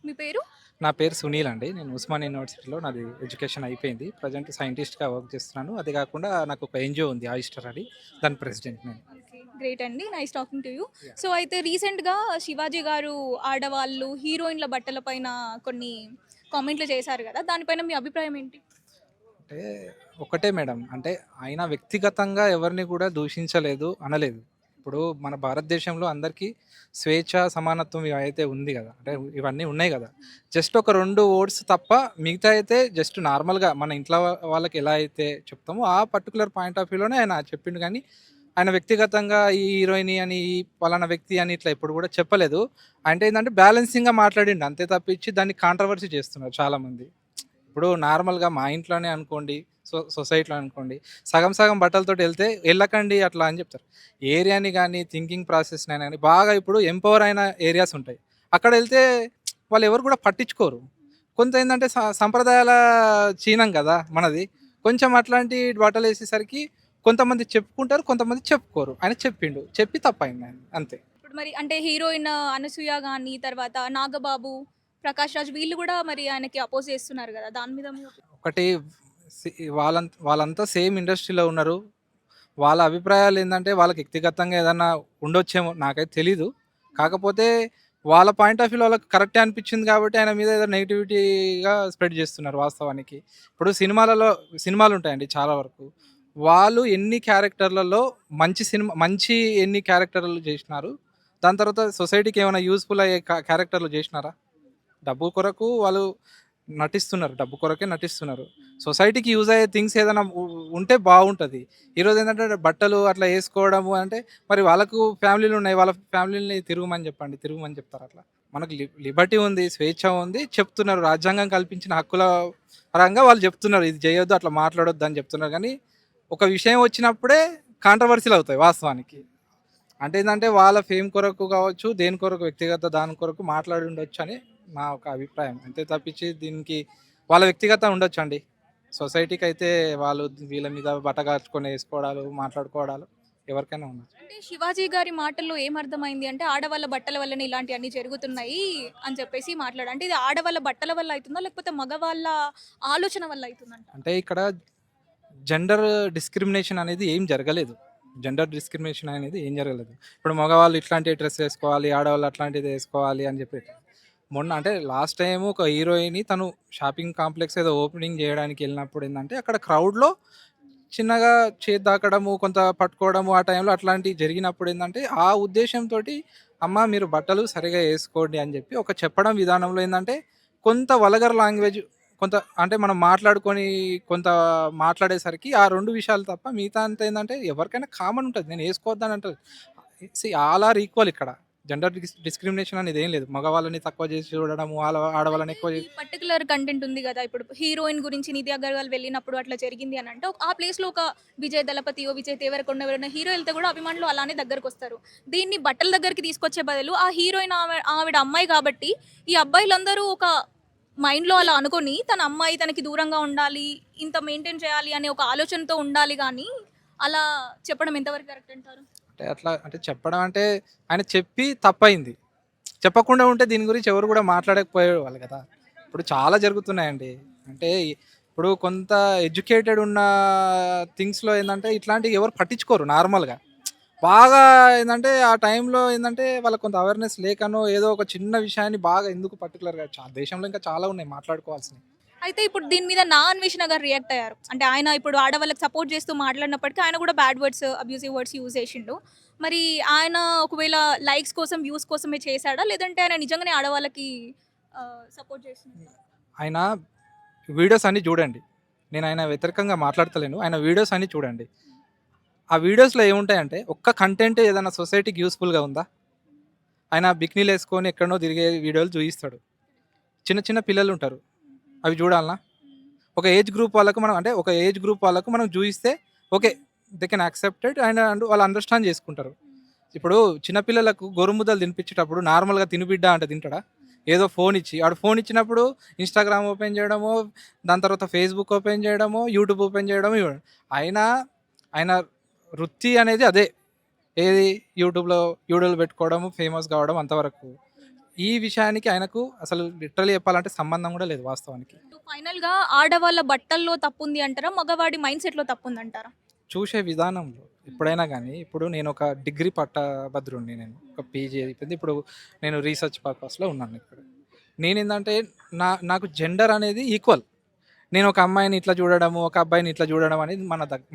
మీ పేరు? నా పేరు సునీల్ అండి. నేను ఉస్మాన్ యూనివర్సిటీలో నాది ఎడ్యుకేషన్ అయిపోయింది. ప్రజెంట్ సైంటిస్ట్గా వర్క్ చేస్తున్నాను. అదే కాకుండా నాకు ఒక ఎన్జిఓ ఉంది ఆయిస్టర్ అని, దాని ప్రెసిడెంట్ నేను. గ్రేట్ అండి, nice talking to you. So అయితే రీసెంట్గా శివాజీ గారు ఆడవాళ్ళు హీరోయిన్ల బట్టల పైన కొన్ని కామెంట్లు చేశారు కదా, దానిపైన మీ అభిప్రాయం ఏంటి? అంటే ఒకటే మేడం, అంటే ఆయన వ్యక్తిగతంగా ఎవరిని కూడా దూషించలేదు, అనలేదు. ఇప్పుడు మన భారతదేశంలో అందరికీ స్వేచ్ఛ సమానత్వం అయితే ఉంది కదా, అంటే ఇవన్నీ ఉన్నాయి కదా. జస్ట్ ఒక 2 వర్డ్స్ తప్ప మిగతా అయితే జస్ట్ నార్మల్గా మన ఇంట్లో వాళ్ళకి ఎలా అయితే చెప్తామో ఆ పర్టికులర్ పాయింట్ ఆఫ్ వ్యూలోనే ఆయన చెప్పిండు. కానీ ఆయన వ్యక్తిగతంగా ఈ హీరోయిన్ అని ఈ పలానా వ్యక్తి అని ఇట్లా ఎప్పుడు కూడా చెప్పలేదు. అంటే ఏంటంటే బ్యాలెన్సింగ్గా మాట్లాడిండు అంతే తప్పించి దాన్ని కాంట్రవర్సీ చేస్తున్నారు చాలామంది. ఇప్పుడు నార్మల్గా మా ఇంట్లోనే అనుకోండి, సొసైటీలో అనుకోండి, సగం సగం బట్టలతోటి వెళ్తే వెళ్ళకండి అట్లా అని చెప్తారు. ఏరియాని కానీ థింకింగ్ ప్రాసెస్ని కానీ బాగా ఇప్పుడు ఎంపవర్ అయిన ఏరియాస్ ఉంటాయి, అక్కడ వెళ్తే వాళ్ళు ఎవరు కూడా పట్టించుకోరు. కొంత ఏంటంటే సంప్రదాయాల చీనం కదా మనది, కొంచెం అట్లాంటి బట్టలు వేసేసరికి కొంతమంది చెప్పుకుంటారు, కొంతమంది చెప్పుకోరు. ఆయన చెప్పిండు, చెప్పి తప్పైంది ఆయన అంతే. ఇప్పుడు మరి అంటే హీరోయిన్ అనసూయ గాని, తర్వాత నాగబాబు, ప్రకాష్ రాజ్ వీళ్ళు కూడా మరి ఆయనకి అపోజ్ చేస్తున్నారు కదా, దాని మీద మీ ఒకటి వాళ్ళంతా సేమ్ ఇండస్ట్రీలో ఉన్నారు. వాళ్ళ అభిప్రాయాలు ఏంటంటే వాళ్ళకి వ్యక్తిగతంగా ఏదన్నా ఉండొచ్చేమో నాకైతే తెలీదు. కాకపోతే వాళ్ళ పాయింట్ ఆఫ్ వ్యూలో వాళ్ళకి కరెక్టే అనిపించింది కాబట్టి ఆయన మీద ఏదో నెగిటివిటీగా స్ప్రెడ్ చేస్తున్నారు వాస్తవానికి. ఇప్పుడు సినిమాలు ఉంటాయండి చాలా వరకు. వాళ్ళు ఎన్ని క్యారెక్టర్లలో మంచి ఎన్ని క్యారెక్టర్లు చేసినారు, దాని తర్వాత సొసైటీకి ఏమైనా యూస్ఫుల్ అయ్యే క్యారెక్టర్లు చేసినారా? డబ్బు కొరకు వాళ్ళు నటిస్తున్నారు, డబ్బు కొరకే నటిస్తున్నారు. సొసైటీకి యూజ్ అయ్యే థింగ్స్ ఏదైనా ఉంటే బాగుంటుంది. ఈరోజు ఏంటంటే బట్టలు అట్లా వేసుకోవడము అంటే మరి వాళ్ళకు ఫ్యామిలీలు ఉన్నాయి, వాళ్ళ ఫ్యామిలీని తిరగమని చెప్తారు. అట్లా మనకు లిబర్టీ ఉంది, స్వేచ్ఛ ఉంది, చెప్తున్నారు. రాజ్యాంగం కల్పించిన హక్కుల పరంగా వాళ్ళు చెప్తున్నారు ఇది చేయొద్దు, అట్లా మాట్లాడొద్దు అని చెప్తున్నారు. కానీ ఒక విషయం వచ్చినప్పుడే కాంట్రవర్సీలు అవుతాయి వాస్తవానికి. అంటే ఏంటంటే వాళ్ళ ఫేమ్ కొరకు కావచ్చు, దేని కొరకు వ్యక్తిగత దాని కొరకు మాట్లాడి ఉండొచ్చు అని నా ఒక అభిప్రాయం. అంతే తప్పించి దీనికి వాళ్ళ వ్యక్తిగత ఉండొచ్చు అండి. సొసైటీకి అయితే వాళ్ళు వీళ్ళ మీద బట్టగార్చుకొని వేసుకోవడాలు, మాట్లాడుకోవడాలు ఎవరికైనా ఉండొచ్చు. అంటే శివాజీ గారి మాటల్లో ఏమర్థమైంది అంటే ఆడవాళ్ళ బట్టల వల్లనే ఇలాంటివన్నీ జరుగుతున్నాయి అని చెప్పేసి అంటే ఇది ఆడవాళ్ళ బట్టల వల్ల అవుతుందా, లేకపోతే మగవాళ్ళ ఆలోచన వల్ల అవుతుందంట? అంటే ఇక్కడ జెండర్ డిస్క్రిమినేషన్ అనేది ఏం జరగలేదు. ఇప్పుడు మగవాళ్ళు ఇట్లాంటి డ్రెస్ వేసుకోవాలి, ఆడవాళ్ళు అట్లాంటిది వేసుకోవాలి అని చెప్పి మొన్న అంటే లాస్ట్ టైం ఒక హీరోయిన్ తను షాపింగ్ కాంప్లెక్స్ ఏదో ఓపెనింగ్ చేయడానికి వెళ్ళినప్పుడు ఏంటంటే అక్కడ క్రౌడ్లో చిన్నగా చేతి దాకడము, కొంత పట్టుకోవడము, ఆ టైంలో అట్లాంటివి జరిగినప్పుడు ఏంటంటే ఆ ఉద్దేశంతో అమ్మ మీరు బట్టలు సరిగా వేసుకోండి అని చెప్పి ఒక చెప్పడం విధానంలో ఏంటంటే కొంత వల్గర్ లాంగ్వేజ్, కొంత అంటే మనం కొంత మాట్లాడేసరికి ఆ 2 విషయాలు తప్ప మిగతా అంతా ఏంటంటే ఎవరికైనా కామన్ ఉంటుంది. నేను వేసుకోవద్దని అంటారు. ఆల్ ఆర్ ఈక్వల్ ఇక్కడ. జెండర్ డిస్క్రిమినేషన్ అనేది ఏం లేదు. మగవాళ్ళని తక్కువ చేసి చూడడము, ఆడవాళ్ళని ఎక్కువ చేసి. పర్టికులర్ కంటెంట్ ఉంది కదా, ఇప్పుడు హీరోయిన్ గురించి నిధి అగర్వాల్ వెళ్ళినప్పుడు అట్లా జరిగింది అని అంటే ఆ ప్లేస్ లో ఒక విజయ్ దళపతియో, విజయ్ దేవరకొండ ఎవరైనా హీరో వెళ్తే కూడా అభిమానులు అలానే దగ్గరకు వస్తారు. దీన్ని బట్టల దగ్గరికి తీసుకొచ్చే బదులు ఆ హీరోయిన్ ఆవిడ అమ్మాయి కాబట్టి ఈ అబ్బాయిలందరూ ఒక మైండ్లో అలా అనుకొని తన అమ్మాయి తనకి దూరంగా ఉండాలి, ఇంత మెయింటైన్ చేయాలి అనే ఒక ఆలోచనతో ఉండాలి. కానీ అలా చెప్పడం ఎంతవరకు కరెక్ట్ అంటారు? అంటే అట్లా అంటే చెప్పడం అంటే ఆయన చెప్పి తప్పైంది. చెప్పకుండా ఉంటే దీని గురించి ఎవరు కూడా మాట్లాడకపోయేవాళ్ళు కదా. ఇప్పుడు చాలా జరుగుతున్నాయండి. అంటే ఇప్పుడు కొంత ఎడ్యుకేటెడ్ ఉన్న థింగ్స్లో ఏంటంటే ఇట్లాంటివి ఎవరు పట్టించుకోరు నార్మల్గా. బాగా ఏంటంటే ఆ టైంలో ఏంటంటే వాళ్ళకి కొంత అవేర్నెస్ లేకనో ఏదో ఒక చిన్న విషయాన్ని బాగా ఎందుకు పర్టికులర్గా దేశంలో ఇంకా చాలా ఉన్నాయి మాట్లాడుకోవాల్సినవి. అయితే ఇప్పుడు దీని మీద నా అన్వేషణ గారు రియాక్ట్ అయ్యారు. అంటే ఆయన ఇప్పుడు ఆడవాళ్ళకి సపోర్ట్ చేస్తూ మాట్లాడినప్పటికీ ఆయన కూడా bad words, abusive words use చేసిండు. మరి ఆయన ఒకవేళ లైక్స్ కోసం, వ్యూస్ కోసమే చేశాడా, లేదంటే ఆయన నిజంగానే ఆడవాళ్ళకి సపోర్ట్ చేస్తున్నాడు? ఆయన వీడియోస్ అన్నీ చూడండి. నేను ఆయన వ్యతిరేకంగా మాట్లాడతలేను. ఆయన వీడియోస్ అన్నీ చూడండి. ఆ వీడియోస్లో ఏముంటాయంటే ఒక్క కంటెంట్ ఏదైనా సొసైటీకి యూస్ఫుల్గా ఉందా? ఆయన బిక్నీలు వేసుకొని ఎక్కడనో తిరిగే వీడియోలు చూపిస్తాడు. చిన్న చిన్న పిల్లలు ఉంటారు, అవి చూడాలనా? ఒక ఏజ్ గ్రూప్ వాళ్ళకు మనం చూపిస్తే okay, they can accepted and వాళ్ళు అండర్స్టాండ్ చేసుకుంటారు. ఇప్పుడు చిన్నపిల్లలకు గోరుముద్దలు తినిపించేటప్పుడు నార్మల్గా తినిబిడ్డ అంటే తింటాడా? ఏదో ఫోన్ ఇచ్చినప్పుడు ఇన్స్టాగ్రామ్ ఓపెన్ చేయడమో, దాని తర్వాత ఫేస్బుక్ ఓపెన్ చేయడమో, యూట్యూబ్ ఓపెన్ చేయడమో. ఆయన వృత్తి అనేది అదే. ఏది? యూట్యూబ్లో వీడియోలు పెట్టుకోవడము, ఫేమస్ కావడం, అంతవరకు. ఈ విషయానికి ఆయనకు అసలు లిటరలీ చెప్పాలంటే సంబంధం కూడా లేదు వాస్తవానికి. ఫైనల్ గా ఆడవాళ్ళ బట్టల్లో తప్పుంది అంటారా, మగవాడి మైండ్ సెట్ లో తప్పుంది అంటారా? చూసే విధానంలో ఎప్పుడైనా కానీ. ఇప్పుడు నేను ఒక డిగ్రీ పట్టభద్రుడిని, నేను ఒక పీజీ అయిపోయింది. ఇప్పుడు నేను రీసెర్చ్ పర్పస్లో ఉన్నాను ఇక్కడ. నేనేంటంటే నాకు జెండర్ అనేది ఈక్వల్. నేను ఒక అమ్మాయిని ఇట్లా చూడడము, ఒక అబ్బాయిని ఇట్లా చూడడం అనేది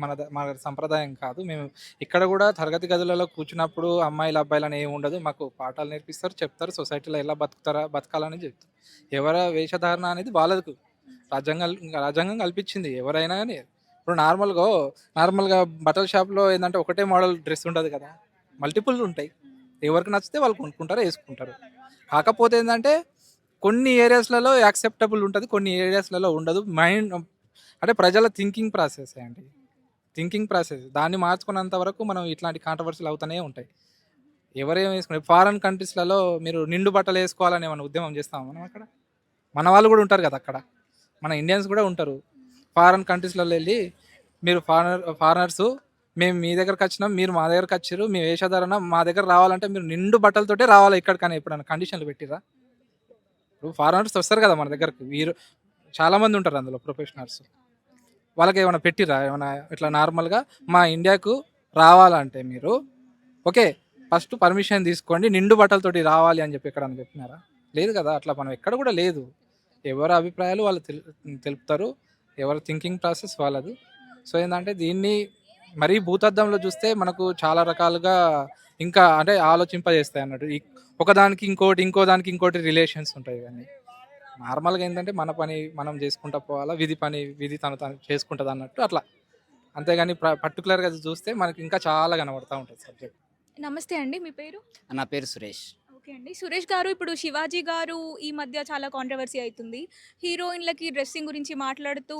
మన సంప్రదాయం కాదు. మేము ఇక్కడ కూడా తరగతి గదులలో కూర్చున్నప్పుడు అమ్మాయిలు అబ్బాయిలని ఏమి ఉండదు. మాకు పాఠాలు నేర్పిస్తారు, చెప్తారు, సొసైటీలో ఎలా బతకాలని చెప్తారు. ఎవరి వేషధారణ అనేది వాళ్ళకు రాజ్యాంగం కల్పించింది. ఎవరైనా కానీ ఇప్పుడు నార్మల్గా బట్టల షాప్లో ఏంటంటే ఒకటే మోడల్ డ్రెస్ ఉండదు కదా, మల్టిపుల్ ఉంటాయి. ఎవరికి నచ్చితే వాళ్ళు కొనుక్కుంటారు, వేసుకుంటారు. కాకపోతే ఏంటంటే కొన్ని ఏరియాస్లలో యాక్సెప్టబుల్ ఉంటుంది, కొన్ని ఏరియాస్లలో ఉండదు. మైండ్ అంటే ప్రజల థింకింగ్ ప్రాసెస్ అండి, థింకింగ్ ప్రాసెస్. దాన్ని మార్చుకున్నంత వరకు మనం ఇట్లాంటి కాంట్రవర్సీలు అవుతూనే ఉంటాయి. ఎవరేం వేసుకునే ఫారెన్ కంట్రీస్లలో మీరు నిండు బట్టలు వేసుకోవాలని ఏమైనా ఉద్యమం చేస్తాం మనం అక్కడ? మన వాళ్ళు కూడా ఉంటారు కదా అక్కడ, మన ఇండియన్స్ కూడా ఉంటారు. ఫారెన్ కంట్రీస్లలో వెళ్ళి మీరు ఫారినర్స్ మేము మీ దగ్గరకు వచ్చినాం, మీరు మా దగ్గరకు వచ్చారు, మీ వేషధారణ మా దగ్గర రావాలంటే మీరు నిండు బట్టలతోటే రావాలి ఇక్కడికైనా ఎప్పుడైనా కండిషన్లు పెట్టిరా? ఇప్పుడు ఫారినర్స్ వస్తారు కదా మన దగ్గరకు, వీరు చాలామంది ఉంటారు అందులో ప్రొఫెషనల్స్. వాళ్ళకి ఏమైనా పెట్టిరా? ఏమైనా ఇట్లా నార్మల్గా మా ఇండియాకు రావాలంటే మీరు ఓకే ఫస్ట్ పర్మిషన్ తీసుకోండి, నిండు బట్టలతోటి రావాలి అని చెప్పి ఎక్కడ చెప్పినారా? లేదు కదా, అట్లా మనం ఎక్కడ కూడా లేదు. ఎవరి అభిప్రాయాలు వాళ్ళు తెలుపుతారు, ఎవరి థింకింగ్ ప్రాసెస్ వాళ్ళది. సో ఏంటంటే దీన్ని మరీ భూతద్దంలో చూస్తే మనకు చాలా రకాలుగా ఇంకా అంటే ఆలోచింపజేస్తాయి అన్నట్టు. ఒకదానికి ఇంకో దానికి ఇంకోటి రిలేషన్స్ ఉంటాయి. కానీ నార్మల్గా ఏంటంటే మన పని మనం చేసుకుంటా పోవాలా, విధి తను చేసుకుంటుంది అన్నట్టు అట్లా. అంతేగాని పర్టికులర్గా చూస్తే మనకి ఇంకా చాలా కనబడతా ఉంటుంది సబ్జెక్ట్. నమస్తే అండి, మీ పేరు? నా పేరు సురేష్. ఓకే అండి. సురేష్ గారు, ఇప్పుడు శివాజీ గారు ఈ మధ్య చాలా కాంట్రవర్సీ అవుతుంది. హీరోయిన్లకి డ్రెస్సింగ్ గురించి మాట్లాడుతూ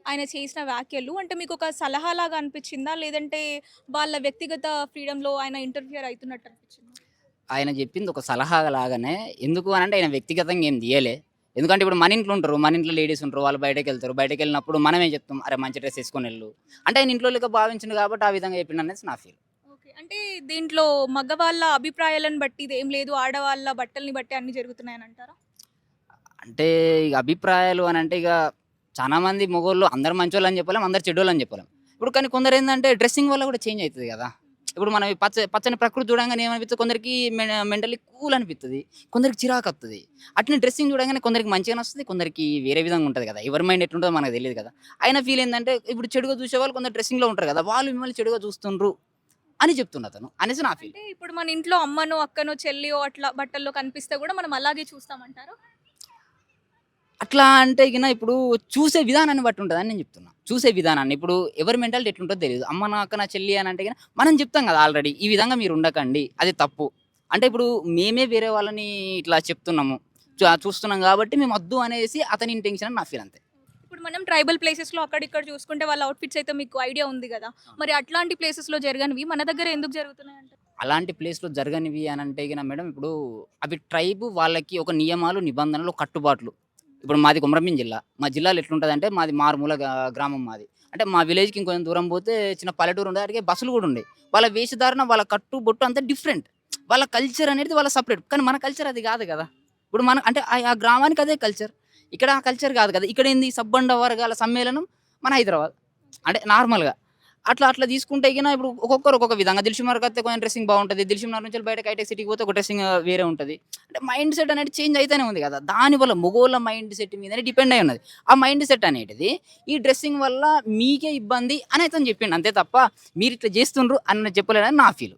ఆయన చేసిన వ్యాఖ్యలు అంటే మీకు ఒక సలహాలాగా అనిపించిందా, లేదంటే వాళ్ళ వ్యక్తిగత ఫ్రీడంలో ఆయన ఇంటర్ఫియర్ అవుతున్నట్టు అనిపించిందా? ఆయన చెప్పింది ఒక సలహా లాగానే. ఎందుకు అని అంటే ఆయన వ్యక్తిగతంగా ఏం తీయలే. ఎందుకంటే ఇప్పుడు మన ఇంట్లో ఉంటారు, మన ఇంట్లో లేడీస్ ఉంటారు, వాళ్ళు బయటకు వెళ్తారు. బయటకు వెళ్ళినప్పుడు మనమే చెప్తాం, అరే మంచి డ్రెస్ వేసుకొని వెళ్ళు అంటే ఆయన ఇంట్లో లెక్క భావించింది కాబట్టి ఆ విధంగా చెప్పిండు అనేది నా ఫీల్. ఓకే, అంటే దీంట్లో మగవాళ్ళ అభిప్రాయాలను బట్టి ఇది ఏం లేదు, ఆడవాళ్ళ బట్టల్ని బట్టి అన్ని జరుగుతున్నాయని అంటారా? అంటే ఇక అభిప్రాయాలు అని అంటే ఇక చాలా మంది మగవాళ్ళు అందరు మంచోళ్ళు అని చెప్పలేం, అందరు చెడ్డోళ్ళు అని చెప్పలేం. ఇప్పుడు కానీ కొందరు ఏంటంటే డ్రెస్సింగ్ వల్ల కూడా చేంజ్ అవుతుంది కదా. ఇప్పుడు మనం ఈ పచ్చని ప్రకృతి చూడంగానే ఏమనిపిస్తుంది, కొందరికి మెంటలీ కూల్ అనిపిస్తుంది, కొందరికి చిరాకు వస్తుంది. అట్లా డ్రెస్సింగ్ చూడగానే కొందరికి మంచిగా వస్తుంది, కొందరికి వేరే విధంగా ఉంటుంది కదా. ఎవరి మైండ్ ఎట్లుంటుందో మనకు తెలియదు కదా. ఆయన ఫీల్ ఏంటంటే ఇప్పుడు చెడుగా చూసే వాళ్ళు కొందరు డ్రెస్సింగ్లో ఉంటారు కదా, వాళ్ళు మిమ్మల్ని చెడుగా చూస్తుండ్రు అని చెప్తున్నా అతను అనేసి నా ఫీల్. అంటే ఇప్పుడు మన ఇంట్లో అమ్మనో అక్కనో చెల్లియో అట్లా బట్టల్లో కనిపిస్తే కూడా మనం అలాగే చూస్తామంటారు? అట్లా అంటే ఇక ఇప్పుడు చూసే విధానాన్ని బట్టి ఉంటుందని నేను చెప్తున్నా. చూసే విధానాన్ని ఇప్పుడు ఎవరి మెంటాలిటీ ఎట్లుంటుందో తెలియదు. అమ్మ నాన్న నా చెల్లి అని అంటే మనం చెప్తాం కదా ఆల్రెడీ, ఈ విధంగా మీరు ఉండకండి, అది తప్పు అంటే. ఇప్పుడు మేమే వేరే వాళ్ళని ఇట్లా చెప్తున్నాము, చూస్తున్నాం కాబట్టి మేము వద్దు అనేసి అతని ఇంటెన్షన్ అని నా ఫీల్ అంతే. ఇప్పుడు మనం ట్రైబల్ ప్లేసెస్లో అక్కడిక్కడ చూసుకుంటే వాళ్ళ అవుట్ఫిట్స్ అయితే మీకు ఐడియా ఉంది కదా, మరి అట్లాంటి ప్లేసెస్లో జరగనివి మన దగ్గర ఎందుకు జరుగుతున్నాయి అంటే? అలాంటి ప్లేస్లో జరగనివి అని అంటే మేడం, ఇప్పుడు అవి ట్రైబ్ వాళ్ళకి ఒక నియమాలు, నిబంధనలు, కట్టుబాట్లు. ఇప్పుడు మాది కొమరంభీం జిల్లా, మా జిల్లాలో ఎట్లుంటుంది అంటే మాది మారుమూల గ్రామం మాది. అంటే మా విలేజ్కి ఇంకొంచెం దూరం పోతే చిన్న పల్లెటూరు ఉండే, అడిగే బస్సులు కూడా ఉండే. వాళ్ళ వేషధారణ, వాళ్ళ కట్టు బొట్టు అంతా డిఫరెంట్. వాళ్ళ కల్చర్ అనేది వాళ్ళ సపరేట్, కానీ మన కల్చర్ అది కాదు కదా. ఇప్పుడు మన అంటే ఆ గ్రామానికి అదే కల్చర్, ఇక్కడ ఆ కల్చర్ కాదు కదా. ఇక్కడ ఏంది సబ్బండ వర్గాల సమ్మేళనం మన హైదరాబాద్ అంటే నార్మల్గా అట్లా తీసుకుంటే ఇప్పుడు ఒక్కొక్కరు ఒక్కొక్క విధంగా. దిల్షుమార్కి అయితే కొంచెం డ్రెస్సింగ్ బాగుంటుంది, దిల్షుమార్ నుంచి బయటకు హైటెక్ సిటీకి పోతే ఒక డ్రెస్సింగ్ వేరే ఉంటుంది. అంటే మైండ్ సెట్ అనేది చేంజ్ అయితేనే ఉంది కదా. దానివల్ల మగోళ్ళ మైండ్ సెట్ మీదనే డిపెండ్ అయి ఉన్నది. ఆ మైండ్ సెట్ అనేది ఈ డ్రెస్సింగ్ వల్ల మీకే ఇబ్బంది అని అయితే చెప్పిండు అంతే తప్ప మీరు ఇట్లా చేస్తుండ్రు అని చెప్పలేదని నా ఫీల్.